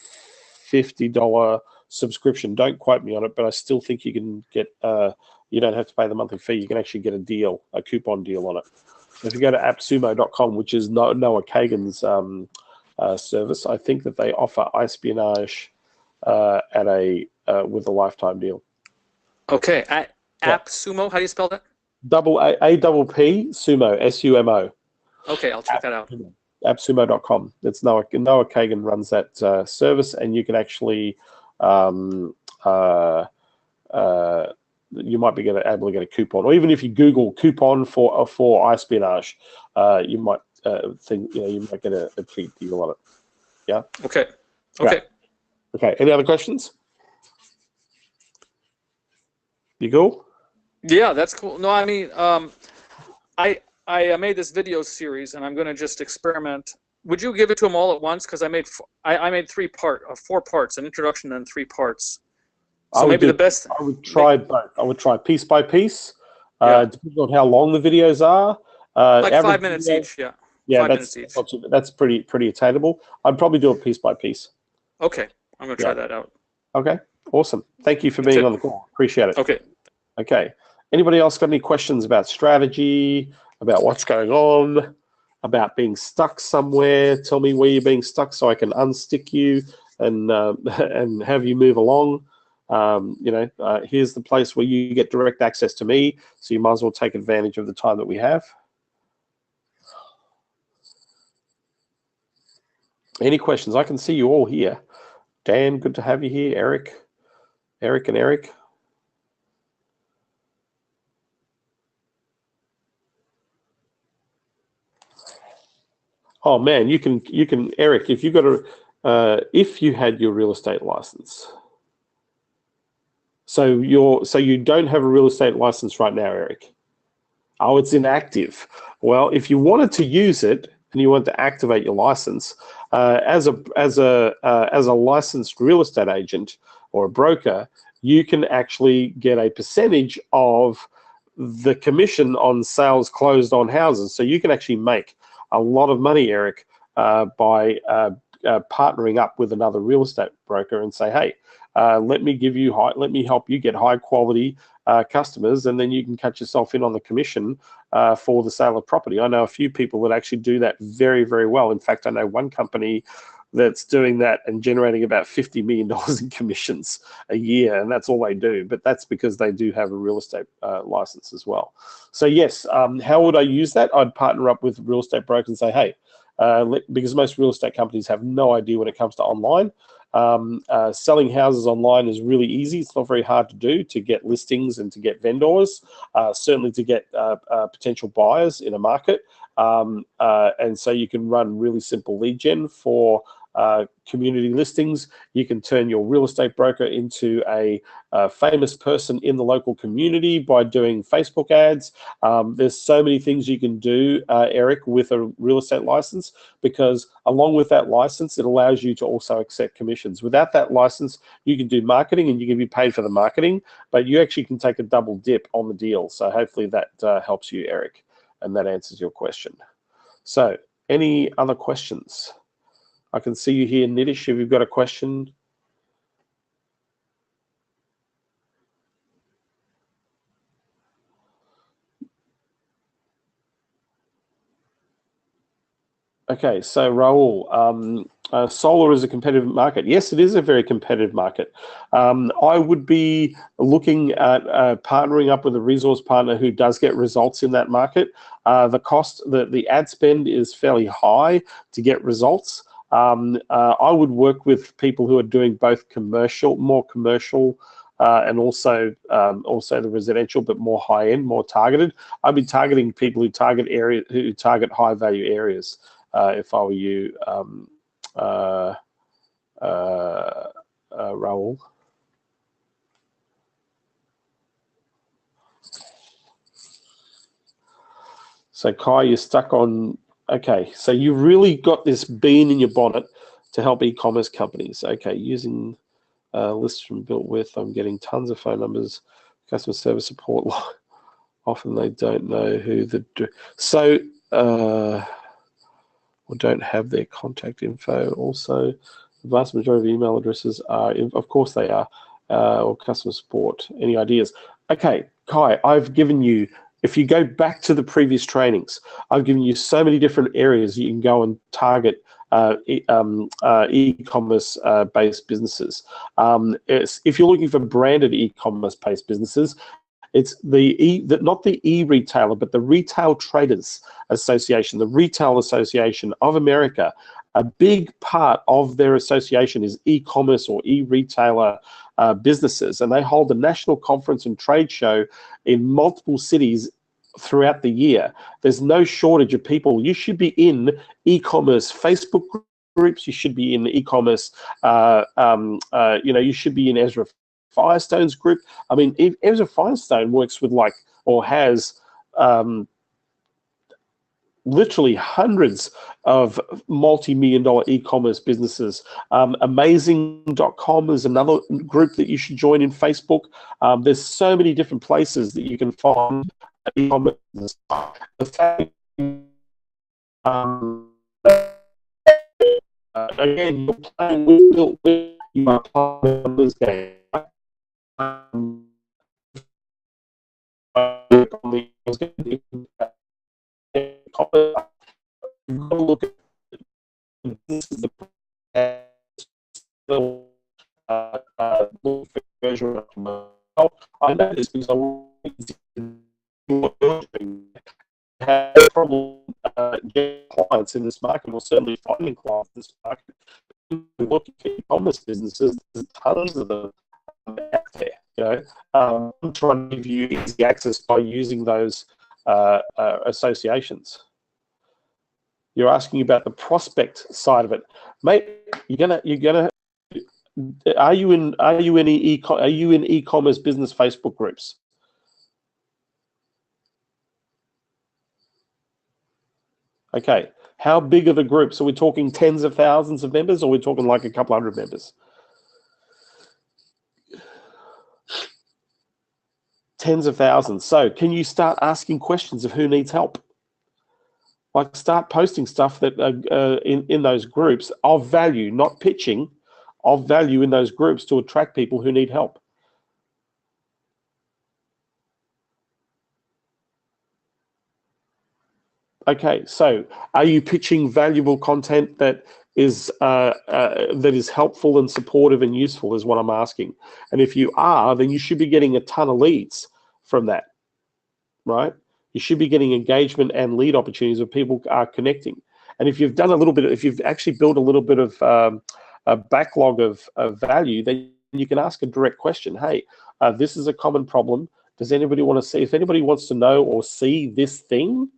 $50 subscription. Don't quote me on it, but I still think you can get you don't have to pay the monthly fee. You can actually get a coupon deal on it. If you go to appsumo.com, which is Noah Kagan's service, I think that they offer Espionage with a lifetime deal. Okay, AppSumo, how do you spell that? A-P-P Sumo, S-U-M-O. Okay, I'll check that out. Appsumo.com. It's Noah Kagan runs that service, and you can actually you might be able to get a coupon, or even if you Google coupon for Espionage, you might think you might get a cheap deal on it. Yeah. Okay. Okay. Right. Okay. Any other questions? You go. Yeah, that's cool. No, I mean, I made this video series, and I'm going to just experiment. Would you give it to them all at once? Because I made 4 parts, an introduction and 3 parts. So maybe the best. I would try both. I would try piece by piece, Yeah. depending on how long the videos are. Like 5 minutes video, each, yeah. Yeah, 5 minutes each. that's pretty attainable. I'd probably do it piece by piece. Okay, I'm gonna try that out. Okay, awesome. Thank you for being on the call. Appreciate it. Okay. Okay. Anybody else got any questions about strategy, about what's going on, about being stuck somewhere? Tell me where you're being stuck so I can unstick you and and have you move along. Here's the place where you get direct access to me, so you might as well take advantage of the time that we have. Any questions? I can see you all here. Dan, good to have you here. Eric and Eric. Oh man, you can Eric, if you got if you had your real estate license. So you don't have a real estate license right now, Eric. Oh, it's inactive. Well, if you wanted to use it and you want to activate your license, as a licensed real estate agent or a broker, you can actually get a percentage of the commission on sales closed on houses. So you can actually make a lot of money, Eric, by partnering up with another real estate broker and say, hey, let me help you get high quality customers, and then you can cut yourself in on the commission for the sale of property. I know a few people that actually do that very, very well. In fact, I know one company that's doing that and generating about $50 million in commissions a year, and that's all they do. But that's because they do have a real estate license as well. So yes, how would I use that? I'd partner up with real estate brokers and say, hey, because most real estate companies have no idea when it comes to online. Selling houses online is really easy. It's not very hard to do, to get listings and to get vendors, certainly to get potential buyers in a market. And so you can run really simple lead gen for community listings. You can turn your real estate broker into a famous person in the local community by doing Facebook ads. There's so many things you can do, Eric, with a real estate license, because along with that license, it allows you to also accept commissions. Without that license, you can do marketing and you can be paid for the marketing, but you actually can take a double dip on the deal. So hopefully that helps you, Eric, and that answers your question. So any other questions? I can see you here, Nitish, if you've got a question. Okay, so Raul, solar is a competitive market. Yes, it is a very competitive market. I would be looking at partnering up with a resource partner who does get results in that market. The cost, the ad spend is fairly high to get results. I would work with people who are doing both more commercial, and also the residential, but more high end, more targeted. I'd be targeting people who target high value areas. If I were you, Raul. So Kai, you're stuck on. Okay, so you really got this bean in your bonnet to help e-commerce companies. Okay, using lists from Built With, I'm getting tons of phone numbers, customer service support. Often they don't know who the. So. Or don't have their contact info. Also, the vast majority of email addresses are, of course they are, or customer support. Any ideas? Okay, Kai, I've given you, if you go back to the previous trainings, I've given you so many different areas you can go and target e-commerce based businesses. If you're looking for branded e-commerce based businesses, it's not the e-retailer, but the Retail Traders Association, the Retail Association of America. A big part of their association is e-commerce or e-retailer businesses, and they hold a national conference and trade show in multiple cities throughout the year. There's no shortage of people. You should be in e-commerce Facebook groups. You should be in e-commerce. You should be in Ezra Firestone's group. I mean, Ezra Firestone works with has literally hundreds of multi-million-dollar e-commerce businesses. Amazing.com is another group that you should join in Facebook. There's so many different places that you can find e-commerce. The fact, again, you're playing with you are playing on this game. Look at this is the version of I know this because I have problem getting clients in this market, or certainly finding clients in this market. Looking for e-commerce businesses, there's tons of them out there. You know, I'm trying to give you easy access by using those associations. You're asking about the prospect side of it, mate. Are you in e-commerce business Facebook groups? Okay, how big are the groups? Are we talking tens of thousands of members, or are we talking like a couple hundred members? Tens of thousands. So can you start asking questions of who needs help? Like, start posting stuff that in those groups of value, not pitching, of value in those groups to attract people who need help. Okay, so are you pitching valuable content that is helpful and supportive and useful, is what I'm asking. And if you are, then you should be getting a ton of leads from that, right? You should be getting engagement and lead opportunities where people are connecting. And if you've done a little bit, if you've actually built a little bit of a backlog of value, then you can ask a direct question. Hey, this is a common problem. Does anybody want to see? If anybody wants to know or see this thing,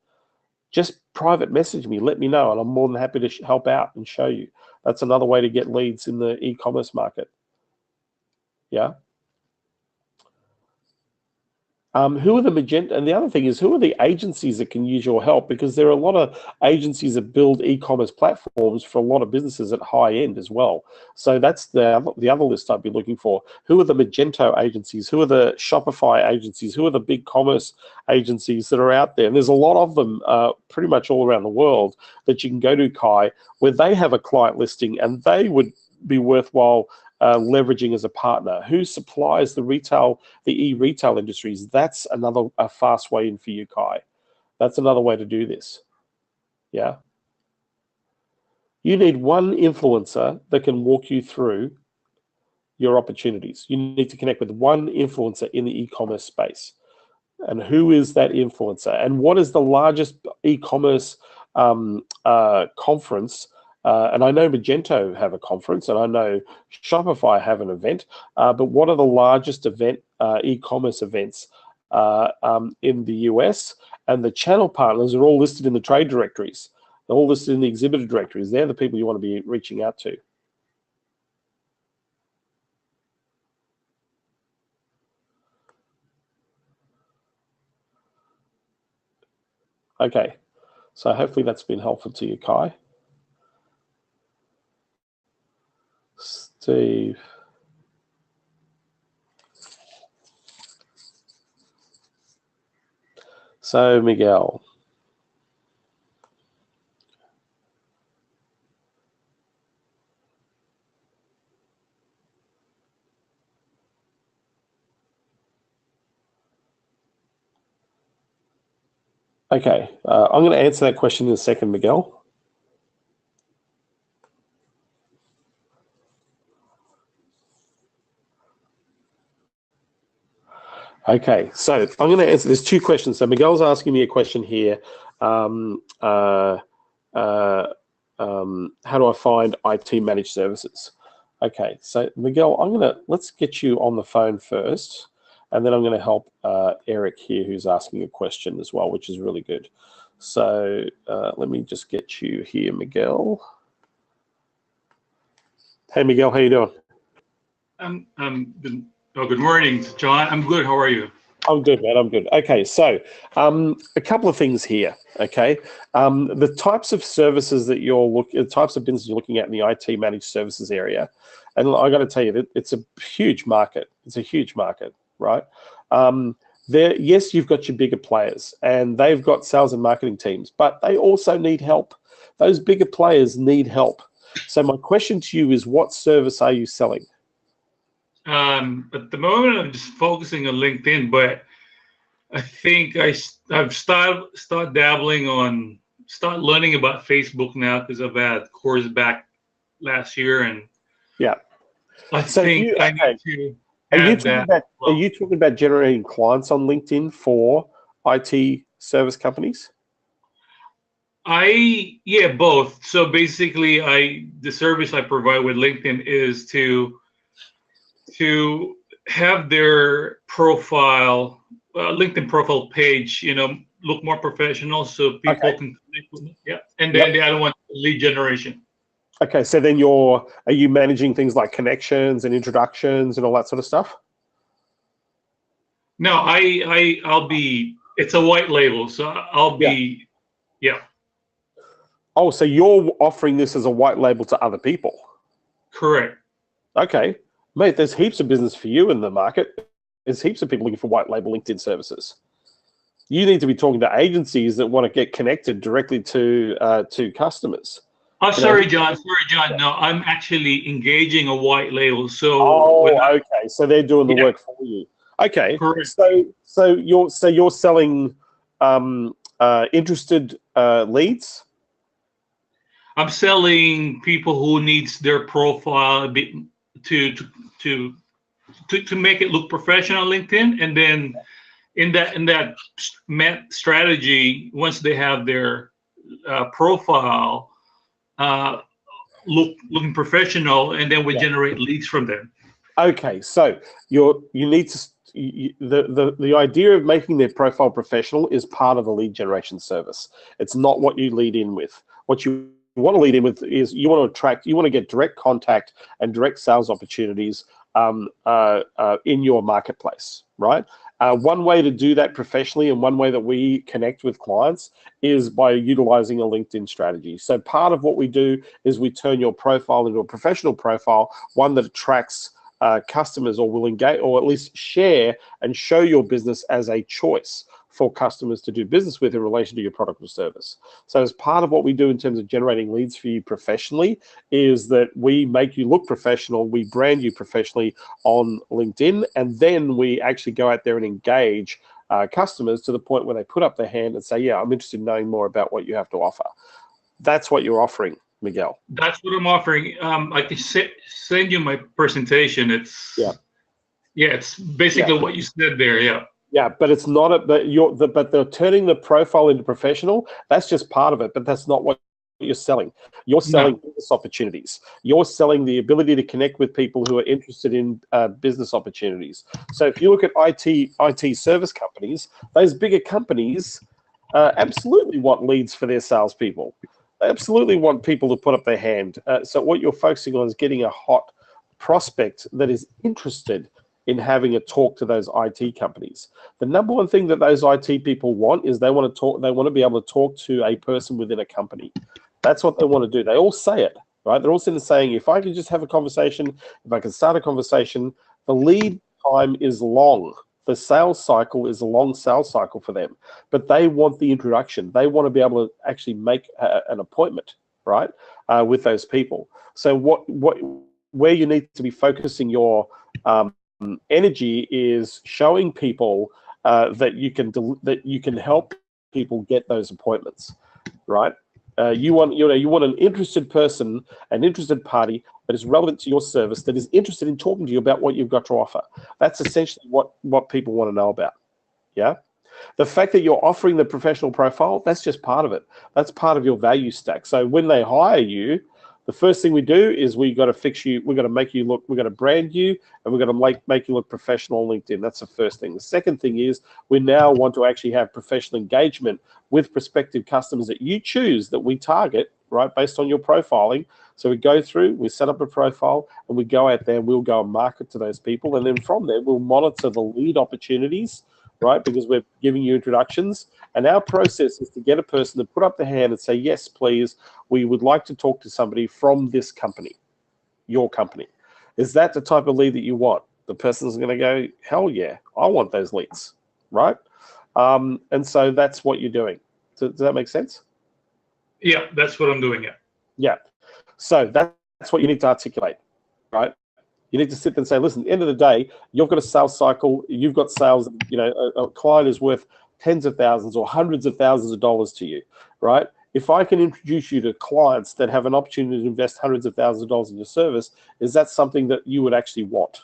just private message me, let me know, and I'm more than happy to help out and show you. That's another way to get leads in the e-commerce market. Yeah. Who are the Magento? And the other thing is, who are the agencies that can use your help? Because there are a lot of agencies that build e-commerce platforms for a lot of businesses at high end as well. So that's the other list I'd be looking for. Who are the Magento agencies? Who are the Shopify agencies? Who are the big commerce agencies that are out there? And there's a lot of them pretty much all around the world that you can go to, Kai, where they have a client listing and they would be worthwhile leveraging as a partner. Who supplies the e-retail industries? That's another fast way in for you, Kai. That's another way to do this. Yeah. You need one influencer that can walk you through your opportunities. You need to connect with one influencer in the e-commerce space. And who is that influencer? And what is the largest e-commerce conference? And I know Magento have a conference, and I know Shopify have an event, but what are the largest e-commerce events in the US? And the channel partners are all listed in the trade directories. They're all listed in the exhibitor directories. They're the people you want to be reaching out to. Okay, so hopefully that's been helpful to you, Kai. Steve. So, Miguel. Okay, I'm going to answer that question in a second, Miguel. Okay, so I'm going to answer. There's two questions. So Miguel's asking me a question here. How do I find IT managed services? Okay, so Miguel, let's get you on the phone first, and then I'm going to help Eric here, who's asking a question as well, which is really good. So let me just get you here, Miguel. Hey, Miguel, how you doing? Good morning, John. I'm good. How are you? I'm good, man. I'm good. Okay, so a couple of things here. Okay, the types of services that the types of business you're looking at in the IT managed services area, and I got to tell you that it's a huge market. It's a huge market, right? There, yes, you've got your bigger players, and they've got sales and marketing teams, but they also need help. Those bigger players need help. So my question to you is, what service are you selling? At the moment, I'm just focusing on LinkedIn, but I think I've start dabbling on, start learning about Facebook now because I've had course back last year, and Yeah. I think I need to add that. Are you talking about generating clients on LinkedIn for IT service companies? Yeah, both. So basically, the service I provide with LinkedIn is to have their profile, LinkedIn profile page, look more professional, so people can connect with them. Yeah, and then the other one, lead generation. Okay, so then are you managing things like connections and introductions and all that sort of stuff? No, I'll be. It's a white label, so I'll be. Yeah. Oh, so you're offering this as a white label to other people? Correct. Okay. Mate, there's heaps of business for you in the market. There's heaps of people looking for white label LinkedIn services. You need to be talking to agencies that want to get connected directly to customers. Oh, sorry, John. No, I'm actually engaging a white label. So okay. So they're doing the work for you. Okay. Correct. So you're selling interested leads? I'm selling people who needs their profile a bit to make it look professional on LinkedIn, and then in that strategy, once they have their profile looking professional, and then we generate leads from them. Okay, so you need to the idea of making their profile professional is part of the lead generation service. It's not what you lead in with. What you want to lead in with is you want to get direct contact and direct sales opportunities in your marketplace, right? One way to do that professionally, and one way that we connect with clients, is by utilizing a LinkedIn strategy. So part of what we do is we turn your profile into a professional profile, one that attracts customers, or will engage, or at least share and show your business as a choice for customers to do business with in relation to your product or service. So as part of what we do in terms of generating leads for you professionally is that we make you look professional, we brand you professionally on LinkedIn, and then we actually go out there and engage customers to the point where they put up their hand and say, yeah, I'm interested in knowing more about what you have to offer. That's what you're offering, Miguel. That's what I'm offering. I can send you my presentation. It's it's basically what you said there. Yeah, but it's not but they're turning the profile into professional. That's just part of it, but that's not what you're selling. You're selling business opportunities. You're selling the ability to connect with people who are interested in business opportunities. So if you look at IT service companies, those bigger companies absolutely want leads for their salespeople. They absolutely want people to put up their hand. So what you're focusing on is getting a hot prospect that is interested in having a talk to those IT companies. The number one thing that those IT people want is they want to be able to talk to a person within a company. That's what they want to do. They all say it, right? They're all sitting saying, if I can just have a conversation, if I can start a conversation, the lead time is long. The sales cycle is a long sales cycle for them, but they want the introduction. They want to be able to actually make an appointment, right, with those people. So where you need to be focusing your energy is showing people that you can help people get those appointments, right? You want an interested person, an interested party that is relevant to your service, that is interested in talking to you about what you've got to offer. That's essentially what people want to know about. Yeah. The fact that you're offering the professional profile, that's just part of it. That's part of your value stack. So when they hire you, the first thing we do is we got to fix you. We're going to make you look. We're going to brand you, and we're going to make you look professional on LinkedIn. That's the first thing. The second thing is we now want to actually have professional engagement with prospective customers that you choose, that we target, right, based on your profiling. So we go through, we set up a profile, and we go out there and we'll go and market to those people, and then from there we'll monitor the lead opportunities right? Because we're giving you introductions. And our process is to get a person to put up their hand and say, yes, please, we would like to talk to somebody from this company, your company. Is that the type of lead that you want? The person's going to go, hell yeah, I want those leads, right? And so that's what you're doing. Does that make sense? Yeah, that's what I'm doing. Yeah. Yeah. So that's what you need to articulate, right? You need to sit there and say, listen, at the end of the day, you've got a sales cycle. You've got sales, you know, a client is worth tens of thousands or hundreds of thousands of dollars to you, right? If I can introduce you to clients that have an opportunity to invest hundreds of thousands of dollars in your service, is that something that you would actually want,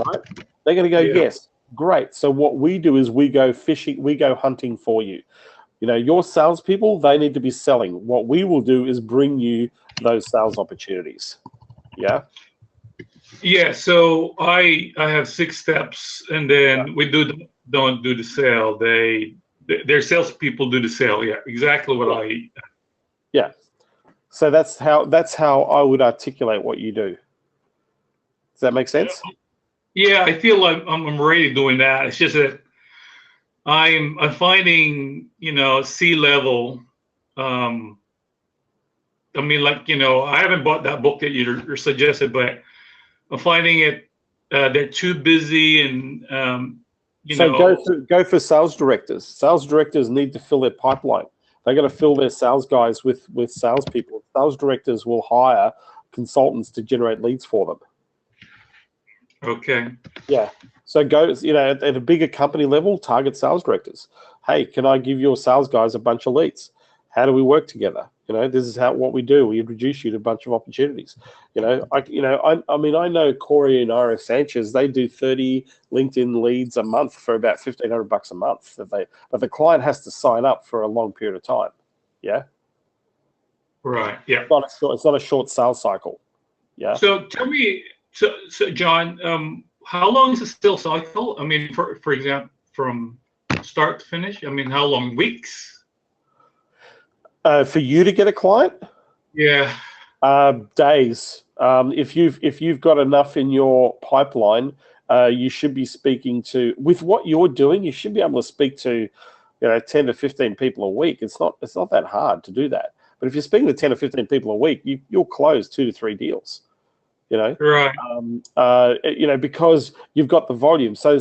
right? They're going to go, yes, great. So what we do is we go fishing, we go hunting for you. You know, your salespeople, they need to be selling. What we will do is bring you those sales opportunities. Yeah. Yeah. So I have 6 steps, and then we don't do the sale. Their salespeople do the sale. Yeah, exactly what I. Yeah. So that's how I would articulate what you do. Does that make sense? Yeah, I feel like I'm already doing that. It's just that I'm finding, you know, C-level. I mean, like, you know, I haven't bought that book that you suggested, but I'm finding it they're too busy, and you know. Go for sales directors. Sales directors need to fill their pipeline. They got to fill their sales guys with salespeople. Sales directors will hire consultants to generate leads for them. Okay. Yeah. So go, you know, at a bigger company level, target sales directors. Hey, can I give your sales guys a bunch of leads? How do we work together? You know, this is what we do. We introduce you to a bunch of opportunities. You know, I mean, I know Corey and Ira Sanchez. They do 30 LinkedIn leads a month for about $1,500 a month. But the client has to sign up for a long period of time. Yeah. Right. Yeah. It's not a short sales cycle. Yeah. So tell me, so John, how long is the sales cycle? I mean, for example, from start to finish. I mean, how long? Weeks? For you to get a client? Yeah. Days. If you've got enough in your pipeline, you should be speaking to, with what you're doing, you should be able to speak to, you know, 10 to 15 people a week. It's not that hard to do that. But if you're speaking to 10 or 15 people a week, you'll close 2 to 3 deals. You know, right? You know, because you've got the volume. So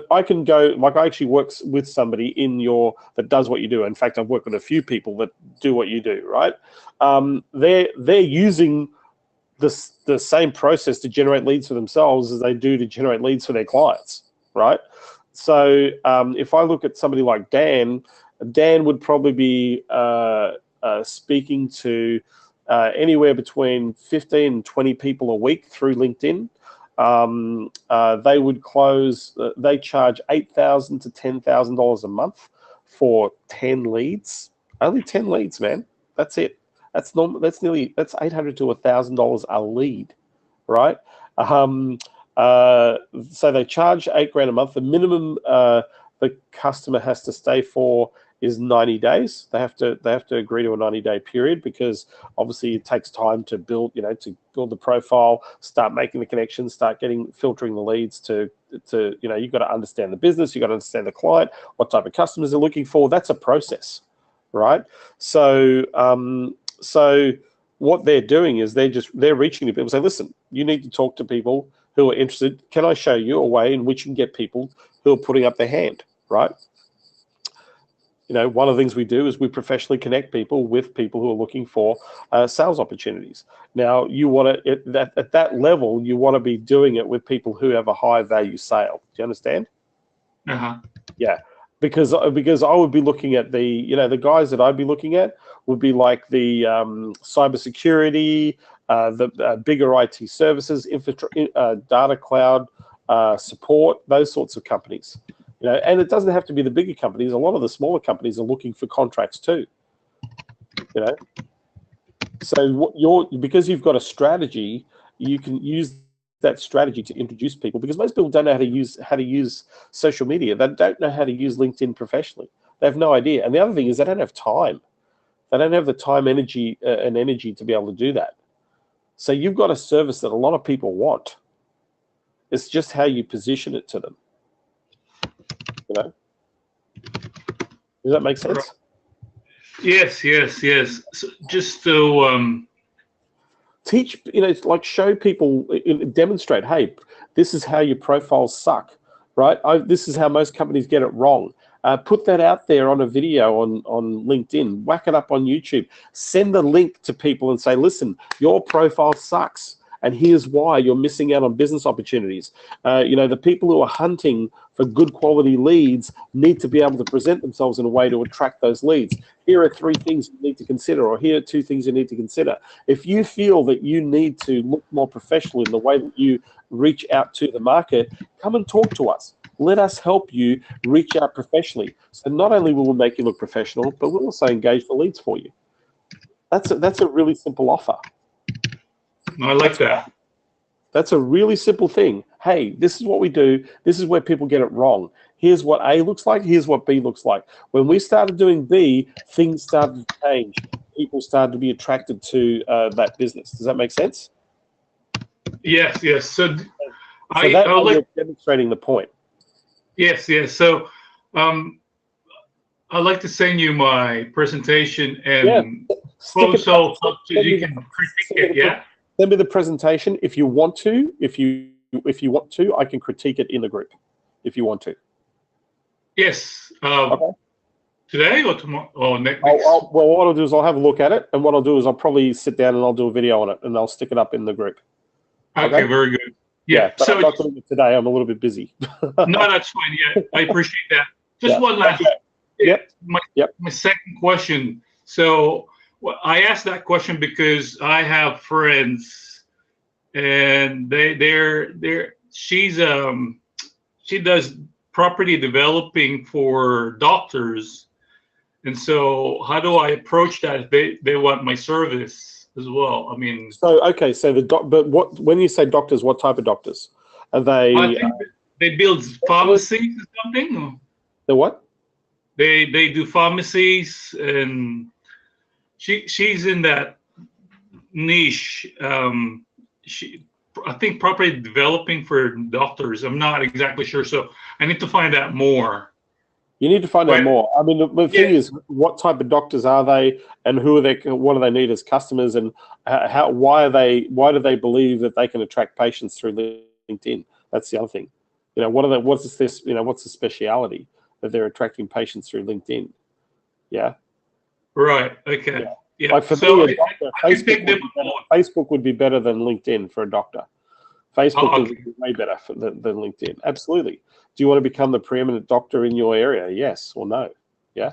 I can go, like, I actually work with somebody that does what you do. In fact, I've worked with a few people that do what you do. Right? They're using the same process to generate leads for themselves as they do to generate leads for their clients. Right? So if I look at somebody like Dan would probably be speaking to anywhere between 15 and 20 people a week through LinkedIn. They would close, they charge $8,000 to $10,000 a month for 10 leads. Only 10 leads, man. That's it. That's $800 to $1,000 a lead, right? So they charge $8,000 a month. The minimum the customer has to stay for is 90 days. They have to agree to a 90-day period, because obviously it takes time to build, you know, to build the profile, start making the connections, start filtering the leads to you know, you've got to understand the business, you've got to understand the client, what type of customers they're looking for. That's a process, right? So so what they're doing is they're reaching to people, say, listen, you need to talk to people who are interested. Can I show you a way in which you can get people who are putting up their hand, right? You know, one of the things we do is we professionally connect people with people who are looking for sales opportunities. Now, you want to, at that level, you want to be doing it with people who have a high value sale. Do you understand? Uh-huh. Yeah, because I would be looking at the guys that I'd be looking at would be like the cybersecurity, the bigger IT services, data cloud support, those sorts of companies. You know, and it doesn't have to be the bigger companies. A lot of the smaller companies are looking for contracts too. You know, so because you've got a strategy, you can use that strategy to introduce people. Because most people don't know how to use social media. They don't know how to use LinkedIn professionally. They have no idea. And the other thing is they don't have time. They don't have the time, energy to be able to do that. So you've got a service that a lot of people want. It's just how you position it to them. You know, does that make sense? Yes, yes, yes. So just to Teach, you know, like show people, demonstrate, hey, this is how your profiles suck, right? This is how most companies get it wrong. Put that out there on a video on LinkedIn, whack it up on YouTube, send the link to people and say, listen, your profile sucks. And here's why you're missing out on business opportunities. You know, the people who are hunting for good quality leads need to be able to present themselves in a way to attract those leads. Here are 3 things you need to consider, or here are 2 things you need to consider. If you feel that you need to look more professional in the way that you reach out to the market, come and talk to us. Let us help you reach out professionally. So not only will we make you look professional, but we'll also engage the leads for you. That's a really simple offer. I like that. That's a really simple thing. Hey, this is what we do. This is where people get it wrong. Here's what A looks like. Here's what B looks like. When we started doing B, things started to change. People started to be attracted to that business. Does that make sense? Yes, yes. So that's how you're demonstrating the point. Yes, yes. So I'd like to send you my presentation and so you can critique it. Yeah. Send me the presentation if you want to. If you want to, I can critique it in the group. If you want to. Yes. Okay. Today or tomorrow or next? Well, what I'll do is I'll have a look at it, and what I'll do is I'll probably sit down and I'll do a video on it, and I'll stick it up in the group. Okay, very good. Yeah. But So I'm not doing it today. I'm a little bit busy. No, that's fine. Yeah, I appreciate that. Just one last. Yep. My second question. So I asked that question because I have friends, and she does property developing for doctors, and so how do I approach that if they want my service as well? I mean, so okay, so but when you say doctors, what type of doctors are they? I think they build pharmacies or something. Or? The what? They do pharmacies, and she's in that niche. I think property developing for doctors. I'm not exactly sure, so I need to find out more. You need to find out more. I mean, the thing is, what type of doctors are they, and who are they? What do they need as customers, and why do they believe that they can attract patients through LinkedIn? That's the other thing. You know, what's the speciality that they're attracting patients through LinkedIn? Yeah. Right. Okay. Yeah. Like for me, Facebook would be better than LinkedIn for a doctor. Facebook would be way better than LinkedIn. Absolutely. Do you want to become the preeminent doctor in your area? Yes or no? Yeah.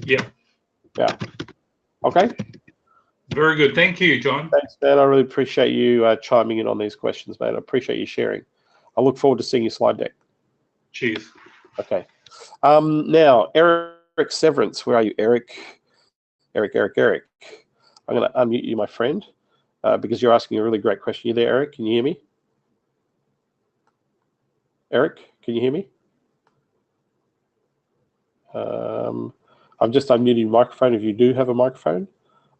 Yeah. Yeah. Okay. Very good. Thank you, John. Thanks, man. I really appreciate you chiming in on these questions, mate. I appreciate you sharing. I look forward to seeing your slide deck. Cheers. Okay. Now, Eric Severance, where are you, Eric? Eric. I'm going to unmute you, my friend, because you're asking a really great question. You there, Eric? Can you hear me? Eric, can you hear me? I'm just unmuting your microphone if you do have a microphone.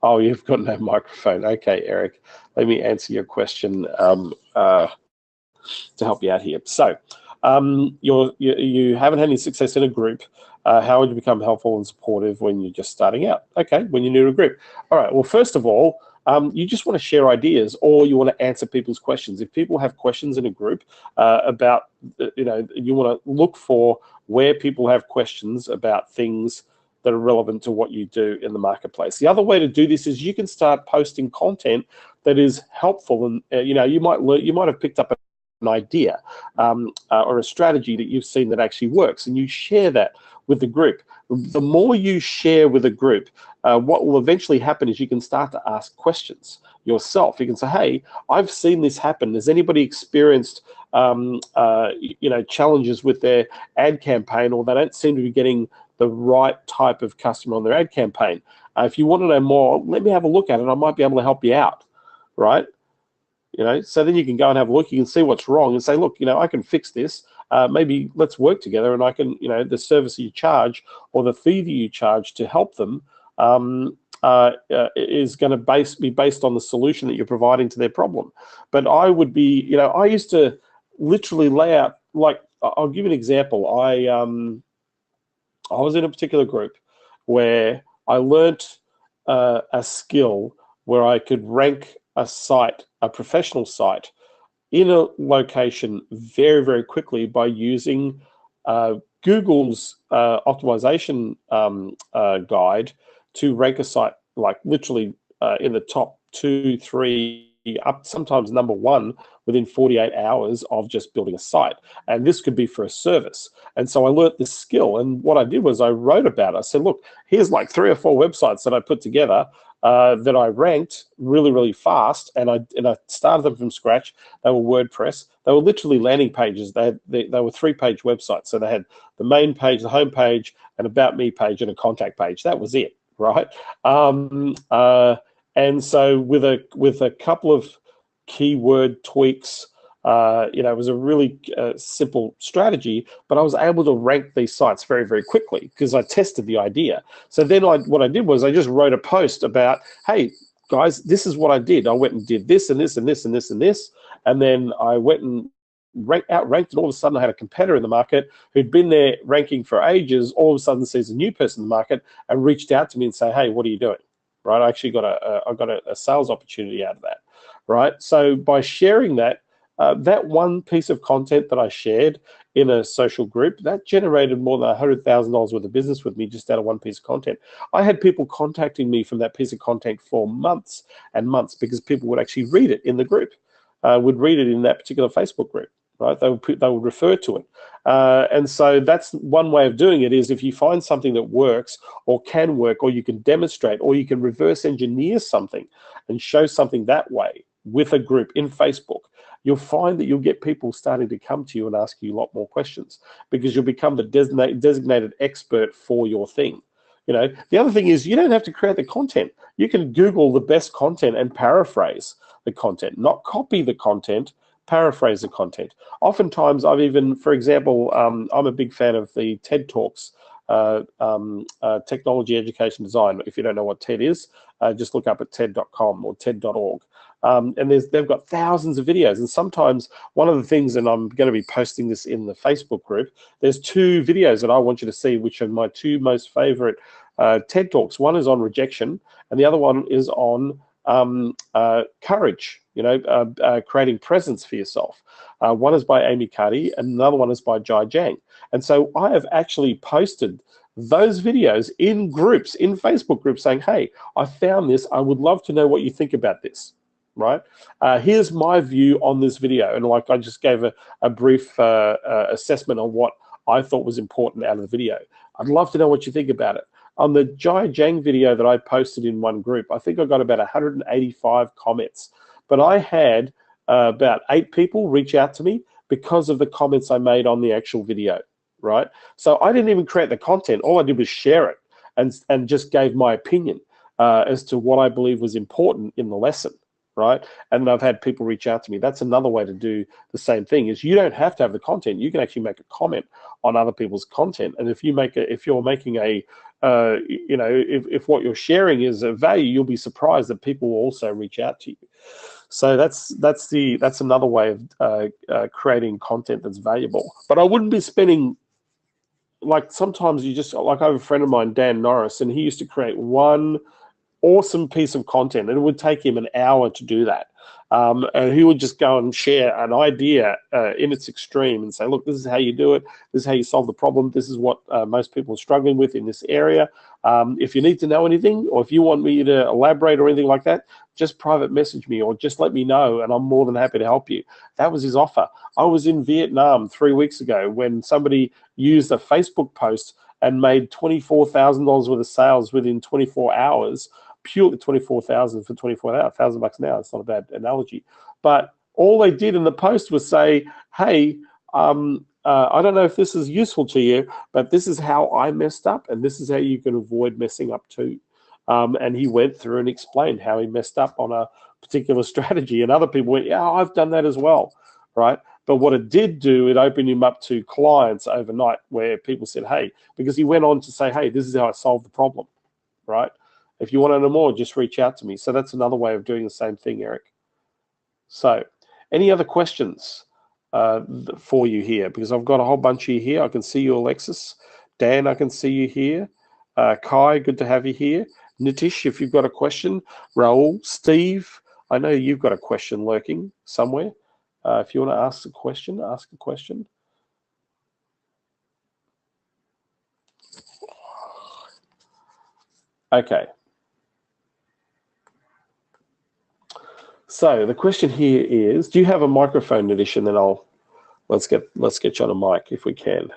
Oh, you've got no microphone. Okay, Eric. Let me answer your question to help you out here. So, you haven't had any success in a group. How would you become helpful and supportive when you're just starting out? Okay, when you're new to a group. All right, well, first of all, you just want to share ideas, or you want to answer people's questions. If people have questions in a group about, you want to look for where people have questions about things that are relevant to what you do in the marketplace. The other way to do this is you can start posting content that is helpful, and you might have picked up an idea or a strategy that you've seen that actually works, and you share that with the group. The more you share with a group, what will eventually happen is you can start to ask questions yourself. You can say, hey, I've seen this happen. Has anybody experienced challenges with their ad campaign, or they don't seem to be getting the right type of customer on their ad campaign? If you want to know more, let me have a look at it. I might be able to help you out, right? So then you can go and have a look. You can see what's wrong and say, look, I can fix this. Maybe let's work together, and I can, the service you charge or the fee that you charge to help them is going to be based on the solution that you're providing to their problem. But I would be, I used to literally lay out like I'll give you an example. I was in a particular group where I learnt a skill where I could rank a site, a professional site, in a location very, very quickly by using Google's optimization guide to rank a site like literally in the top 2, 3, up sometimes number 1 within 48 hours of just building a site. And this could be for a service. And so I learned this skill. And what I did was I wrote about it. I said, look, here's like 3 or 4 websites that I put together that I ranked really, really fast. And I started them from scratch. They were WordPress. They were literally landing pages. They were 3-page websites. So they had the main page, the home page, an about me page, and a contact page. That was it, right? And so with a couple of keyword tweaks, it was a really simple strategy, but I was able to rank these sites very, very quickly because I tested the idea. So then what I did was I just wrote a post about, hey, guys, this is what I did. I went and did this and this and this and this and this. And then I went and outranked, and all of a sudden I had a competitor in the market who'd been there ranking for ages, all of a sudden sees a new person in the market and reached out to me and say, hey, what are you doing? Right? I actually got a sales opportunity out of that, right? So by sharing that, that one piece of content that I shared in a social group, that generated more than $100,000 worth of business with me just out of one piece of content. I had people contacting me from that piece of content for months and months because people would actually read it in the group, would read it in that particular Facebook group, right? They would refer to it. And so that's one way of doing it, is if you find something that works or can work, or you can demonstrate, or you can reverse engineer something and show something that way with a group in Facebook, you'll find that you'll get people starting to come to you and ask you a lot more questions because you'll become the designated expert for your thing. The other thing is you don't have to create the content. You can Google the best content and paraphrase the content, not copy the content, paraphrase the content. Oftentimes, I've even, for example, I'm a big fan of the TED Talks, Technology, Education, Design. If you don't know what TED is, just look up at TED.com or TED.org. And they've got thousands of videos. And sometimes one of the things, and I'm going to be posting this in the Facebook group, there's 2 videos that I want you to see, which are my 2 most favorite TED Talks. One is on rejection, and the other one is on courage, creating presence for yourself. One is by Amy Cuddy, and another one is by Jai Zhang. And so I have actually posted those videos in groups, in Facebook groups, saying, hey, I found this. I would love to know what you think about this, right? Here's my view on this video. And like I just gave a brief assessment on what I thought was important out of the video. I'd love to know what you think about it. On the Jai Zhang video that I posted in one group, I think I got about 185 comments, but I had about 8 people reach out to me because of the comments I made on the actual video, right? So I didn't even create the content. All I did was share it and just gave my opinion as to what I believe was important in the lesson, right? And I've had people reach out to me. That's another way to do the same thing, is you don't have to have the content. You can actually make a comment on other people's content. And if you're making a if what you're sharing is of value, you'll be surprised that people will also reach out to you. So that's another way of creating content that's valuable. But I wouldn't be spending, like, sometimes you just, like, I have a friend of mine, Dan Norris, and he used to create one awesome piece of content, and it would take him an hour to do that. And he would just go and share an idea in its extreme and say, look, this is how you do it. This is how you solve the problem. This is what most people are struggling with in this area. If you need to know anything, or if you want me to elaborate or anything like that, just private message me or just let me know, and I'm more than happy to help you. That was his offer. I was in Vietnam 3 weeks ago when somebody used a Facebook post and made $24,000 worth of sales within 24 hours. Purely 24,000 for 24 hours, $1,000 an hour. It's not a bad analogy. But all they did in the post was say, hey, I don't know if this is useful to you, but this is how I messed up, and this is how you can avoid messing up too. And he went through and explained how he messed up on a particular strategy, and other people went, yeah, I've done that as well, right? But what it did do, it opened him up to clients overnight where people said, hey, because he went on to say, hey, this is how I solved the problem, right? If you want to know more, just reach out to me. So that's another way of doing the same thing, Eric. So any other questions? for you here, because I've got a whole bunch of you here. I can see you, Alexis. Dan, I can see you here. Kai, good to have you here. Nitish, if you've got a question. Raul, Steve, I know you've got a question lurking somewhere. If you want to ask a question, ask a question. Okay. So the question here is, do you have a microphone, Nitish? And then let's get you on a mic if we can.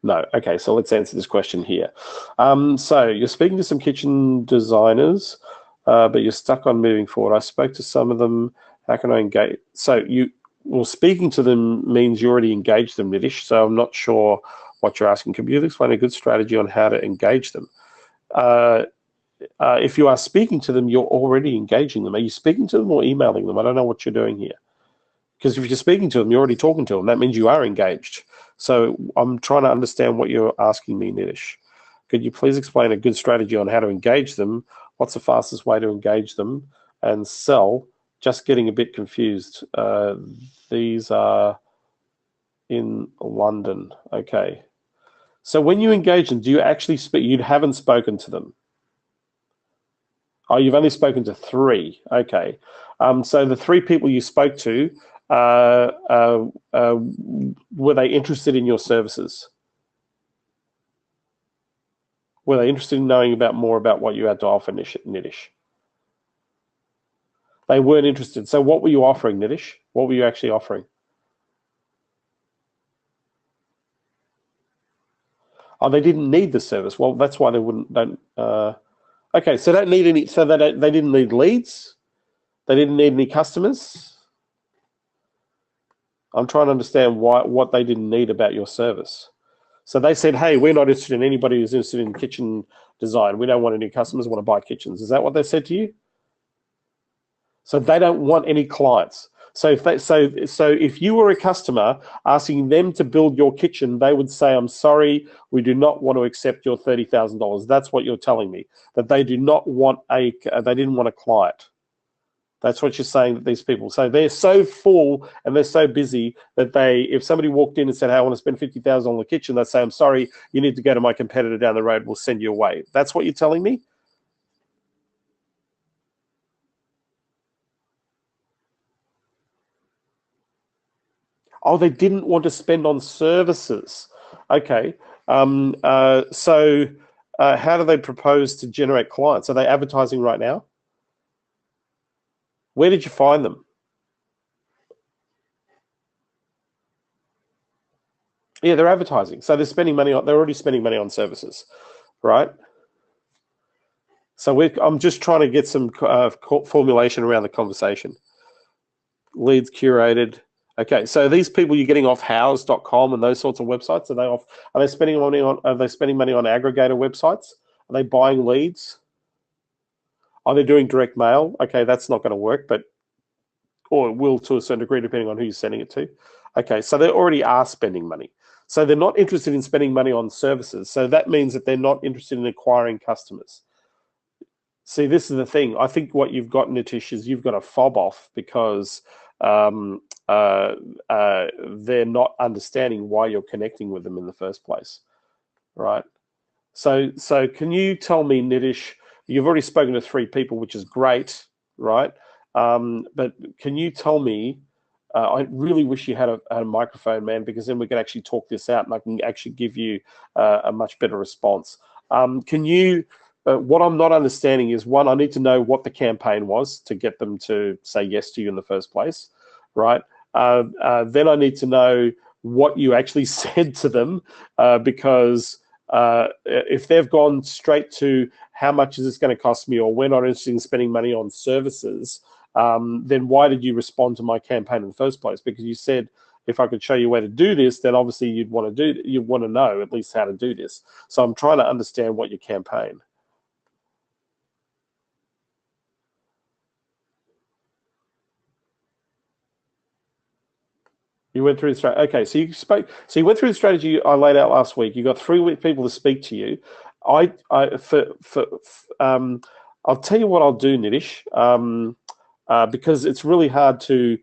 No. Okay, so let's answer this question here. So you're speaking to some kitchen designers, but you're stuck on moving forward. I spoke to some of them. How can I engage? So speaking to them means you already engaged them, Nitish. So I'm not sure what you're asking. Can you explain a good strategy on how to engage them? If you are speaking to them, you're already engaging them. Are you speaking to them or emailing them? I don't know what you're doing here. Because if you're speaking to them, you're already talking to them. That means you are engaged. So I'm trying to understand what you're asking me, Nitish. Could you please explain a good strategy on how to engage them? What's the fastest way to engage them and sell? Just getting a bit confused. These are in London. Okay. So when you engage them, do you actually speak? You haven't spoken to them. Oh, you've only spoken to 3. Okay. So the 3 people you spoke to, were they interested in your services? Were they interested in knowing more about what you had to offer, Nitish? They weren't interested. So what were you offering, Nitish? What were you actually offering? Oh, they didn't need the service. Well, that's why they don't. Okay, so don't need any. So they didn't need leads. They didn't need any customers. I'm trying to understand what they didn't need about your service. So they said, "Hey, we're not interested in anybody who's interested in kitchen design. We don't want any customers. We want to buy kitchens." Is that what they said to you? So they don't want any clients. So if you were a customer asking them to build your kitchen, they would say, "I'm sorry, we do not want to accept your $30,000." That's what you're telling me, that they do not want they didn't want a client. That's what you're saying, that these people. So they're so full and they're so busy that if somebody walked in and said, "Hey, I want to spend $50,000 on the kitchen," they'd say, "I'm sorry, you need to go to my competitor down the road. We'll send you away." That's what you're telling me? Oh, they didn't want to spend on services. Okay. So how do they propose to generate clients? Are they advertising right now? Where did you find them? Yeah, they're advertising. So they're spending money on. They're already spending money on services, right? So I'm just trying to get some formulation around the conversation. Leads curated. Okay, so these people you're getting off house.com and those sorts of websites, are they spending money on aggregator websites? Are they buying leads? Are they doing direct mail? Okay, that's not going to work, or it will to a certain degree depending on who you're sending it to. Okay, so they already are spending money. So they're not interested in spending money on services. So that means that they're not interested in acquiring customers. See, this is the thing. I think what you've got, Nitish, is you've got a fob off because they're not understanding why you're connecting with them in the first place, right? So can you tell me, Nitish, you've already spoken to 3 people, which is great, right? But can you tell me, I really wish you had a microphone, man, because then we can actually talk this out and I can actually give you a much better response. Can you, what I'm not understanding is, one, I need to know what the campaign was to get them to say yes to you in the first place, right? Then I need to know what you actually said to them, because if they've gone straight to how much is this going to cost me, or we're not interested in spending money on services, then why did you respond to my campaign in the first place? Because you said, if I could show you where to do this, then obviously you'd want to know at least how to do this. So I'm trying to understand what your campaign. You went through the strategy. Okay, so you went through the strategy I laid out last week. You got 3 people to speak to you. I'll tell you what I'll do, Nitish, because it's really hard to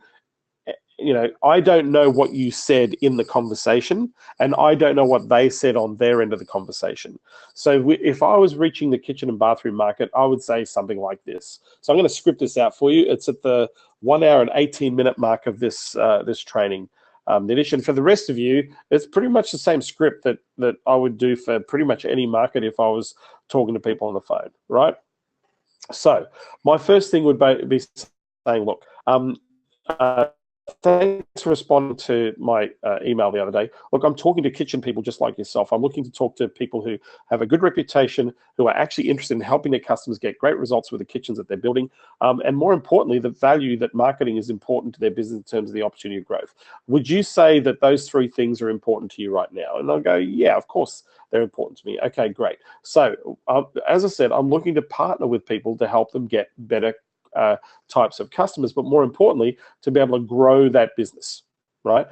you know, I don't know what you said in the conversation, and I don't know what they said on their end of the conversation. So if I was reaching the kitchen and bathroom market, I would say something like this. So I'm going to script this out for you. It's at the 1 hour and 18-minute mark of this this training. Nitish, for the rest of you, it's pretty much the same script that I would do for pretty much any market if I was talking to people on the phone, right? So my first thing would be saying, look, thanks for responding to my email the other day. Look, I'm talking to kitchen people just like yourself. I'm looking to talk to people who have a good reputation, who are actually interested in helping their customers get great results with the kitchens that they're building. And more importantly, the value that marketing is important to their business in terms of the opportunity of growth. Would you say that those three things are important to you right now? And I'll go, yeah, of course they're important to me. Okay, great. So as I said, I'm looking to partner with people to help them get better types of customers, but more importantly, to be able to grow that business, right?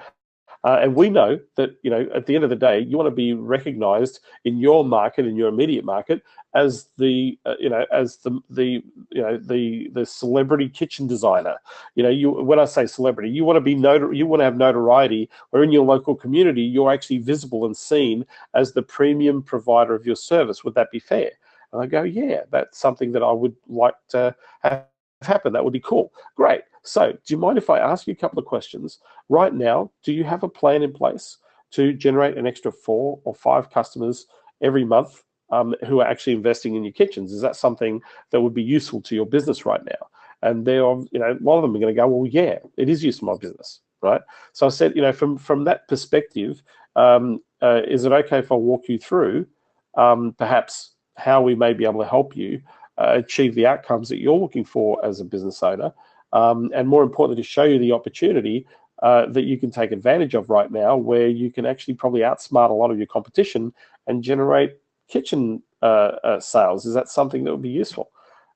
And we know that, you know, at the end of the day, you want to be recognized in your market, in your immediate market, as the the celebrity kitchen designer. You know, when I say celebrity, you want to be you want to have notoriety where in your local community you're actually visible and seen as the premium provider of your service. Would that be fair? And I go, yeah, that's something that I would like to have happen. That would be cool. Great. So do you mind if I ask you a couple of questions? Right now, do you have a plan in place to generate an extra 4 or 5 customers every month who are actually investing in your kitchens? Is that something that would be useful to your business right now? And they're, you know, a lot of them are going to go, well, yeah, it is useful to my business, right? So I said, you know, from that perspective, is it okay if I walk you through perhaps how we may be able to help you achieve the outcomes that you're looking for as a business owner, and more importantly, to show you the opportunity that you can take advantage of right now, where you can actually probably outsmart a lot of your competition and generate kitchen sales. Is that something that would be useful?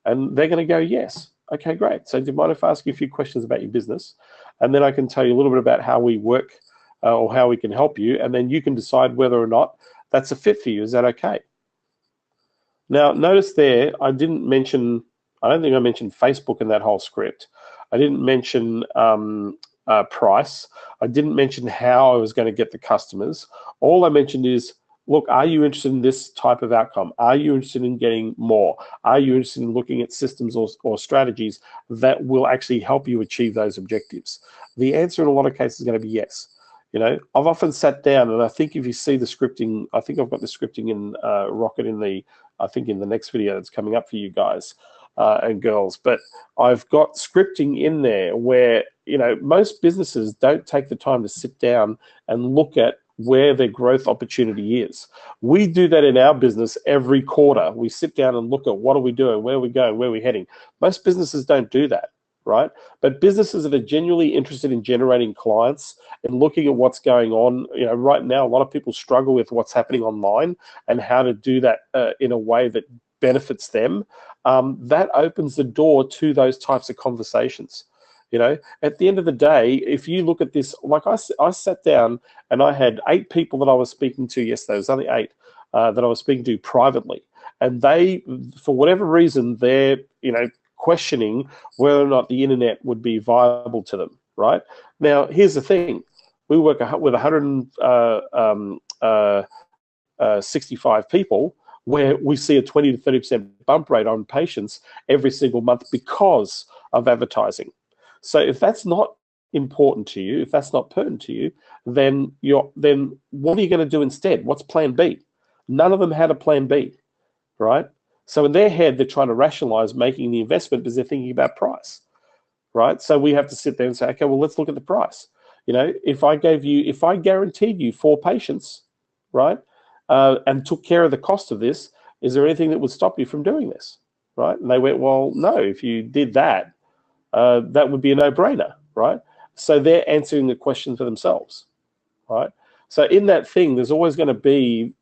And they're going to go, yes. Okay, great. So do you mind if I ask you a few questions about your business? And then I can tell you a little bit about how we work or how we can help you, and then you can decide whether or not that's a fit for you. Is that okay? Now, notice there, I don't think I mentioned Facebook in that whole script. I didn't mention price. I didn't mention how I was going to get the customers. All I mentioned is, look, are you interested in this type of outcome? Are you interested in getting more? Are you interested in looking at systems or strategies that will actually help you achieve those objectives? The answer in a lot of cases is going to be yes. You know, I've often sat down, and I think if you see the scripting, I think I've got the scripting in Rocket in the next video that's coming up for you guys and girls. But I've got scripting in there where, you know, most businesses don't take the time to sit down and look at where their growth opportunity is. We do that in our business every quarter. We sit down and look at what are we doing, where are we going, where are we heading. Most businesses don't do that, right? But businesses that are genuinely interested in generating clients and looking at what's going on, you know, right now, a lot of people struggle with what's happening online and how to do that in a way that benefits them. That opens the door to those types of conversations. You know, at the end of the day, if you look at this, like I sat down and I had 8 people that I was speaking to yesterday. It was only 8 that I was speaking to privately. And they, for whatever reason, they're, you know, questioning whether or not the internet would be viable to them, right? Now, here's the thing. We work with 165 people where we see a 20 to 30% bump rate on patients every single month because of advertising. So if that's not important to you, if that's not pertinent to you, then what are you going to do instead? What's plan B? None of them had a plan B, right? So in their head, they're trying to rationalize making the investment because they're thinking about price, right? So we have to sit there and say, okay, well, let's look at the price. You know, if I guaranteed you 4 patients, right, and took care of the cost of this, is there anything that would stop you from doing this, right? And they went, well, no, if you did that, that would be a no-brainer, right? So they're answering the question for themselves, right? So in that thing, there's always going to be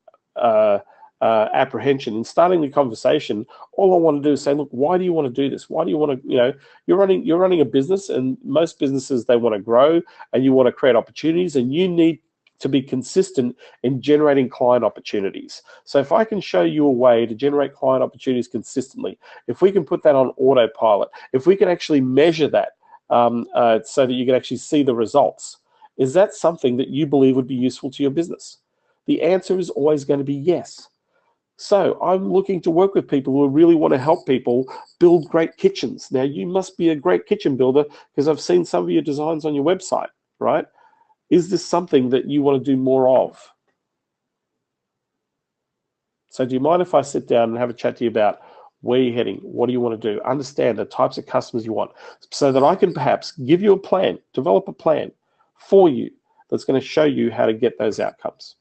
apprehension. In starting the conversation, all I want to do is say, look, why do you want to do this? Why do you want to, you know, you're running a business, and most businesses, they want to grow and you want to create opportunities, and you need to be consistent in generating client opportunities. So if I can show you a way to generate client opportunities consistently, if we can put that on autopilot, if we can actually measure that so that you can actually see the results. Is that something that you believe would be useful to your business? The answer is always going to be yes. So I'm looking to work with people who really want to help people build great kitchens. Now, you must be a great kitchen builder because I've seen some of your designs on your website, right? Is this something that you want to do more of? So do you mind if I sit down and have a chat to you about where you're heading? What do you want to do? Understand the types of customers you want so that I can perhaps give you a plan, develop a plan for you that's going to show you how to get those outcomes.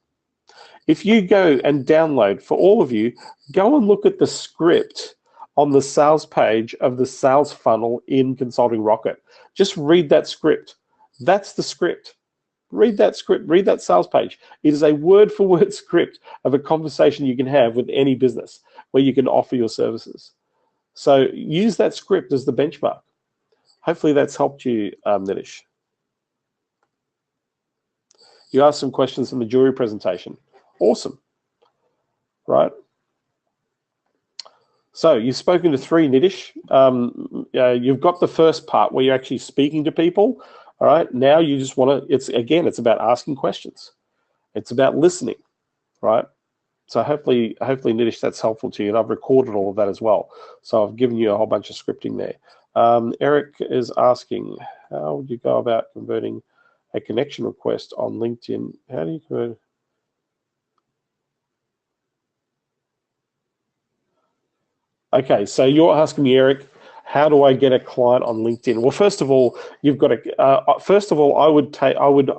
If you go and download, for all of you, go and look at the script on the sales page of the sales funnel in Consulting Rocket. Just read that script. That's the script. Read that script, read that sales page. It is a word-for-word script of a conversation you can have with any business where you can offer your services. So use that script as the benchmark. Hopefully that's helped you, Nitish. You asked some questions in the jury presentation. Awesome, right? So you've spoken to 3, Nitish. You've got the first part where you're actually speaking to people. All right, now you just want to, it's about asking questions. It's about listening, right? So hopefully, Nitish, that's helpful to you. And I've recorded all of that as well. So I've given you a whole bunch of scripting there. Eric is asking, how would you go about converting a connection request on LinkedIn? How do you convert? Okay, so you're asking me, Eric, how do I get a client on LinkedIn? Well, first of all, you've got to. I would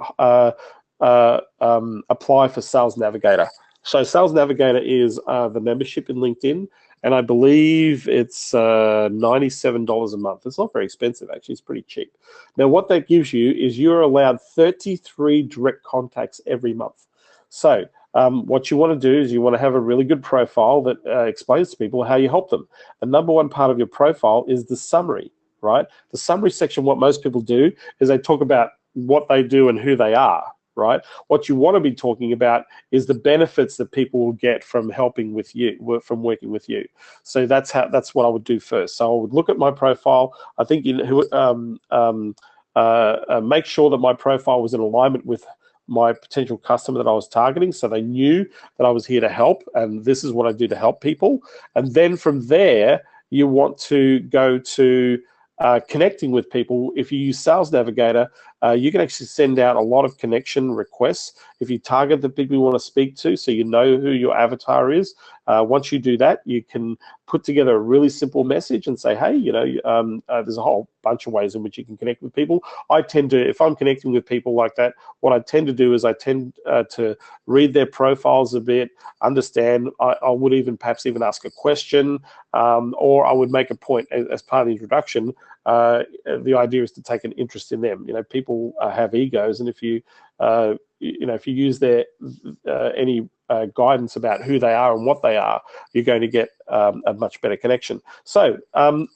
apply for Sales Navigator. So Sales Navigator is the membership in LinkedIn, and I believe it's $97 a month. It's not very expensive, actually. It's pretty cheap. Now, what that gives you is you're allowed 33 direct contacts every month. So what you want to do is you want to have a really good profile that explains to people how you help them. And number one part of your profile is the summary, right? The summary section, what most people do is they talk about what they do and who they are, right? What you want to be talking about is the benefits that people will get from helping with you, from working with you. So that's what I would do first. So I would look at my profile. I think make sure that my profile was in alignment with my potential customer that I was targeting, so they knew that I was here to help, and this is what I do to help people. And then from there, you want to go to connecting with people. If you use Sales Navigator, you can actually send out a lot of connection requests if you target the people you want to speak to, so you know who your avatar is. Once you do that, you can put together a really simple message and say, hey, there's a whole bunch of ways in which you can connect with people. I tend to, if I'm connecting with people like that, what I tend to do is I tend to read their profiles a bit, understand. I would perhaps even ask a question, or I would make a point as part of the introduction. The idea is to take an interest in them. People have egos, and if you use their any guidance about who they are and what they are, you're going to get a much better connection. So,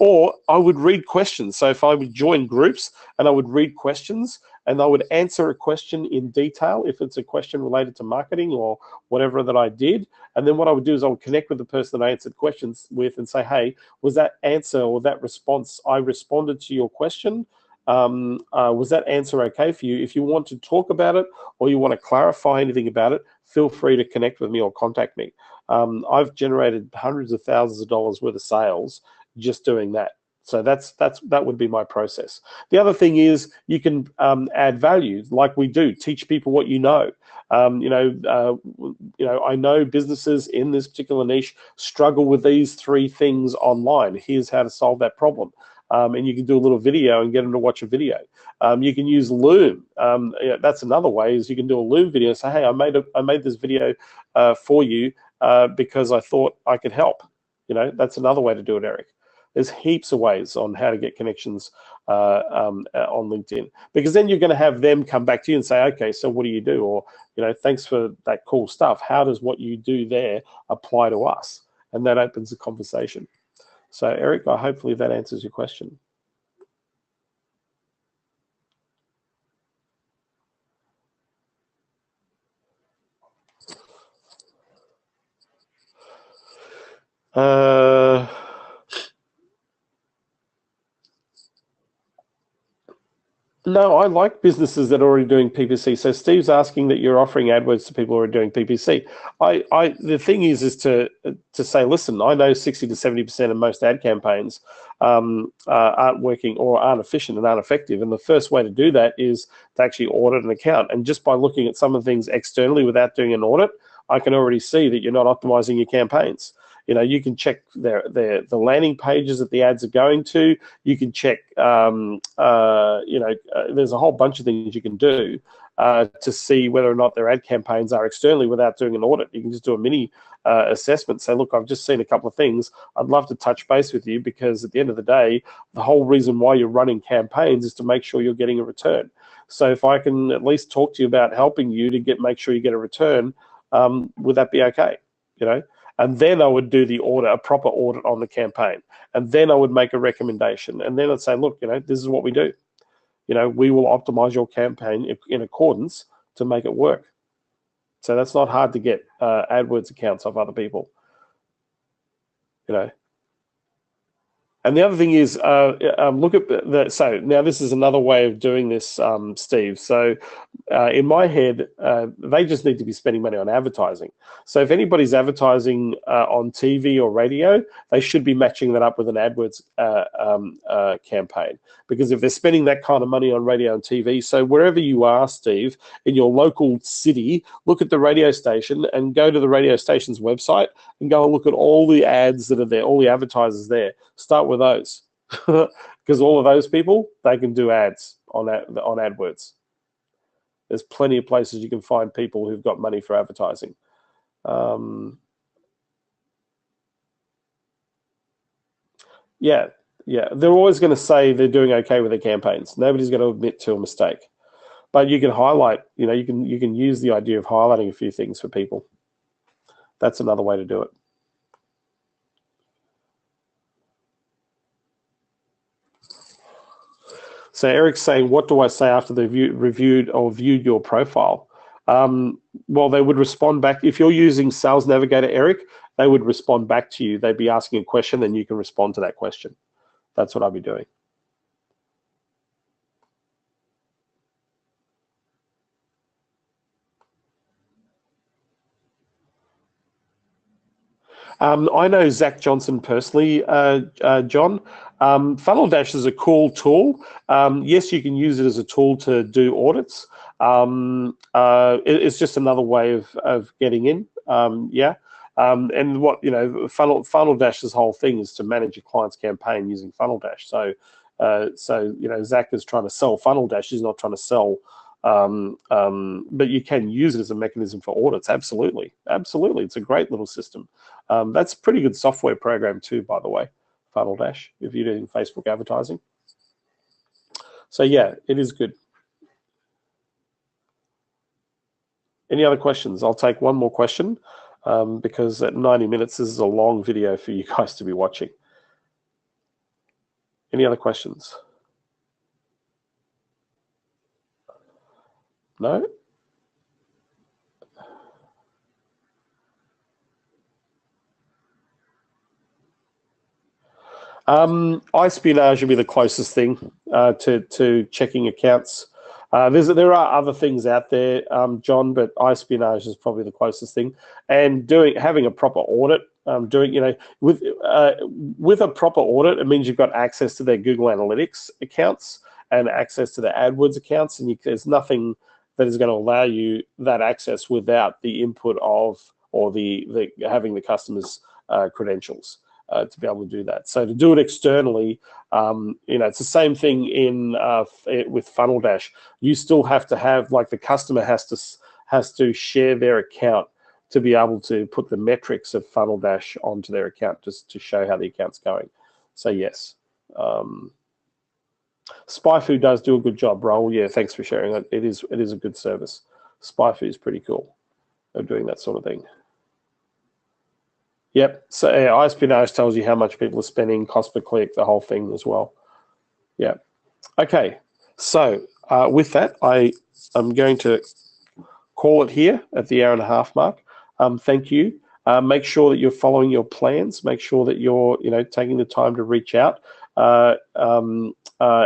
or I would read questions. So if I would join groups and I would read questions and I would answer a question in detail, if it's a question related to marketing or whatever that I did, and then what I would do is I would connect with the person that I answered questions with and say, hey, was that answer or that response, I responded to your question? Was that answer okay for you? If you want to talk about it or you want to clarify anything about it, feel free to connect with me or contact me. I've generated hundreds of thousands of dollars worth of sales just doing that. So that would be my process. The other thing is you can add value, like we do. Teach people what you know. I know businesses in this particular niche struggle with these 3 things online. Here's how to solve that problem. And you can do a little video and get them to watch a video. You can use Loom. That's another way, is you can do a Loom video and say, hey, I made this video for you because I thought I could help. That's another way to do it, Eric. There's heaps of ways on how to get connections on LinkedIn, because then you're going to have them come back to you and say, okay, so what do you do? Or, thanks for that cool stuff. How does what you do there apply to us? And that opens the conversation. So, Eric, hopefully that answers your question. No, I like businesses that are already doing PPC. So Steve's asking that you're offering AdWords to people who are doing PPC. The thing is to say, listen, I know 60 to 70% of most ad campaigns aren't working or aren't efficient and aren't effective. And the first way to do that is to actually audit an account. And just by looking at some of the things externally without doing an audit, I can already see that you're not optimizing your campaigns. You know, you can check the landing pages that the ads are going to. You can check, there's a whole bunch of things you can do to see whether or not their ad campaigns are externally without doing an audit. You can just do a mini assessment, say, look, I've just seen a couple of things. I'd love to touch base with you, because at the end of the day, the whole reason why you're running campaigns is to make sure you're getting a return. So if I can at least talk to you about helping you to make sure you get a return, would that be okay? You know? And then I would do the audit, a proper audit on the campaign. And then I would make a recommendation. And then I'd say, look, this is what we do. We will optimize your campaign in accordance to make it work. So that's not hard to get AdWords accounts of other people. And the other thing is, look at so now this is another way of doing this, Steve. So in my head, they just need to be spending money on advertising. So if anybody's advertising on TV or radio, they should be matching that up with an AdWords campaign. Because if they're spending that kind of money on radio and TV, so wherever you are, Steve, in your local city, look at the radio station and go to the radio station's website and go and look at all the ads that are there, all the advertisers there. Start with those, because all of those people, they can do ads on AdWords. There's plenty of places you can find people who've got money for advertising. Yeah, they're always going to say they're doing okay with their campaigns. Nobody's going to admit to a mistake, but you can highlight. You can use the idea of highlighting a few things for people. That's another way to do it. So Eric's saying, what do I say after they've reviewed or viewed your profile? Well, they would respond back. If you're using Sales Navigator, Eric, they would respond back to you. They'd be asking a question, and you can respond to that question. That's what I'll be doing. I know Zach Johnson personally, John. Funnel Dash is a cool tool. Yes, you can use it as a tool to do audits. It's just another way of getting in. And what Funnel Dash's whole thing is to manage your client's campaign using Funnel Dash. So Zach is trying to sell Funnel Dash. He's not trying to sell. But you can use it as a mechanism for audits. Absolutely. It's a great little system. That's a pretty good software program too, by the way, Funnel Dash, if you're doing Facebook advertising. So yeah, it is good. Any other questions? I'll take one more question because at 90 minutes, this is a long video for you guys to be watching. Any other questions? No? iSpionage would be the closest thing to checking accounts. There are other things out there, John, but iSpionage is probably the closest thing. And having a proper audit, with a proper audit, it means you've got access to their Google Analytics accounts and access to their AdWords accounts, and there's nothing that is going to allow you that access without the input of or the having the customer's credentials to be able to do that. So to do it externally, it's the same thing with Funnel Dash. You still have to have, like, the customer has to share their account to be able to put the metrics of Funnel Dash onto their account just to show how the account's going. So yes. SpyFu does do a good job, Raul. Yeah, thanks for sharing that. It is a good service. SpyFu is pretty cool of doing that sort of thing. Yep. So iSpionage tells you how much people are spending, cost per click, the whole thing as well. Yeah. Okay. So with that, I am going to call it here at the hour-and-a-half mark. Thank you. Make sure that you're following your plans. Make sure that you're taking the time to reach out. and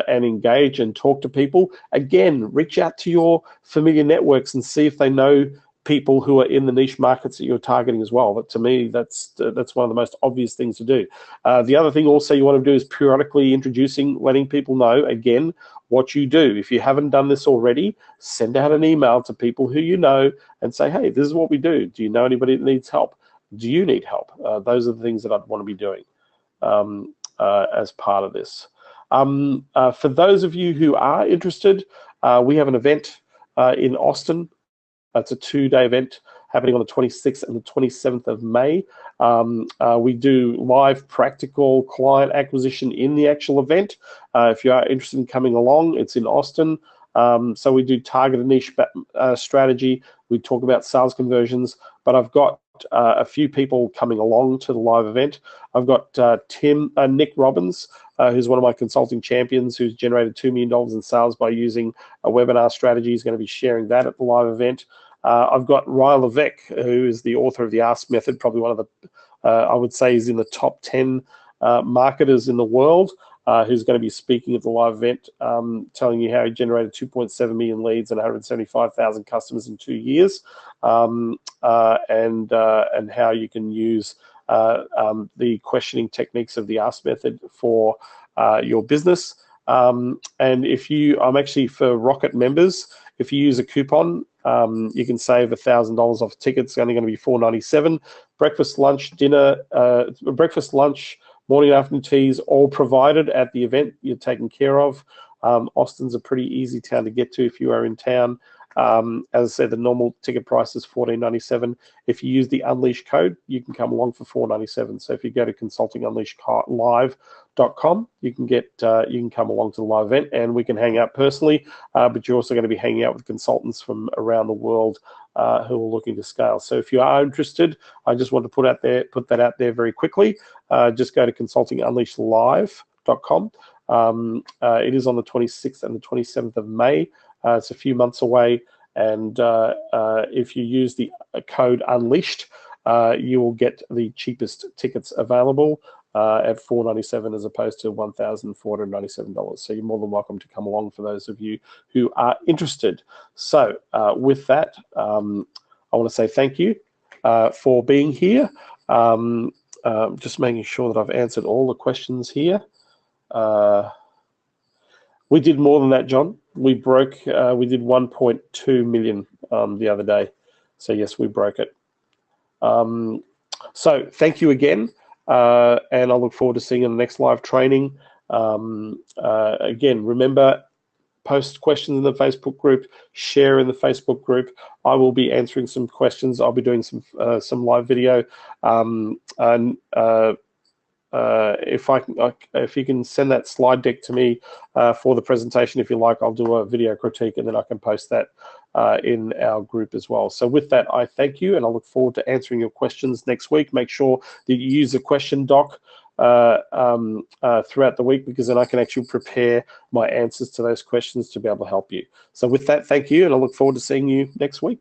engage and talk to people. Again, reach out to your familiar networks and see if they know people who are in the niche markets that you're targeting as well. But to me, that's one of the most obvious things to do. The other thing also you want to do is periodically letting people know, again, what you do. If you haven't done this already, send out an email to people who you know and say, hey, this is what we do. Do you know anybody that needs help? Do you need help? Those are the things that I'd want to be doing as part of this. For those of you who are interested, we have an event in Austin. It's a 2-day event happening on the 26th and the 27th of May. We do live practical client acquisition in the actual event. If you are interested in coming along, it's in Austin. So we do targeted niche strategy. We talk about sales conversions, but I've got a few people coming along to the live event. I've got Nick Robbins, who's one of my consulting champions, who's generated $2 million in sales by using a webinar strategy. He's going to be sharing that at the live event. I've got Ryan Levesque, who is the author of the Ask Method, probably one of the, I would say he's in the top 10 marketers in the world, who's going to be speaking at the live event, telling you how he generated 2.7 million leads and 175,000 customers in 2 years, and how you can use the questioning techniques of the Ask Method for your business. And I'm actually for Rocket members, if you use a coupon, you can save $1,000 off a ticket. It's only going to be $497. Breakfast, lunch, dinner, breakfast, lunch, morning, afternoon teas, all provided at the event. You're taken care of. Austin's a pretty easy town to get to if you are in town. As I said, the normal ticket price is $14.97. If you use the Unleash code, you can come along for $4.97. So if you go to consultingunleashedlive.com, you can come along to the live event, and we can hang out personally. But you're also going to be hanging out with consultants from around the world who are looking to scale. So if you are interested, I just want to put that out there very quickly. Just go to consultingunleashedlive.com. It is on the 26th and the 27th of May. It's a few months away, and if you use the code Unleashed, you will get the cheapest tickets available at $497 as opposed to $1,497. So you're more than welcome to come along for those of you who are interested. So with that, I want to say thank you for being here. Just making sure that I've answered all the questions here. We did more than that, John. We did 1.2 million the other day. So yes, we broke it. So thank you again. And I look forward to seeing you in the next live training. Again, remember, post questions in the Facebook group, share in the Facebook group. I will be answering some questions. I'll be doing some live video. If you can send that slide deck to me for the presentation, if you like, I'll do a video critique, and then I can post that in our group as well. So with that, I thank you, and I look forward to answering your questions next week. Make sure that you use the question doc throughout the week, because then I can actually prepare my answers to those questions to be able to help you. So with that, thank you, and I look forward to seeing you next week.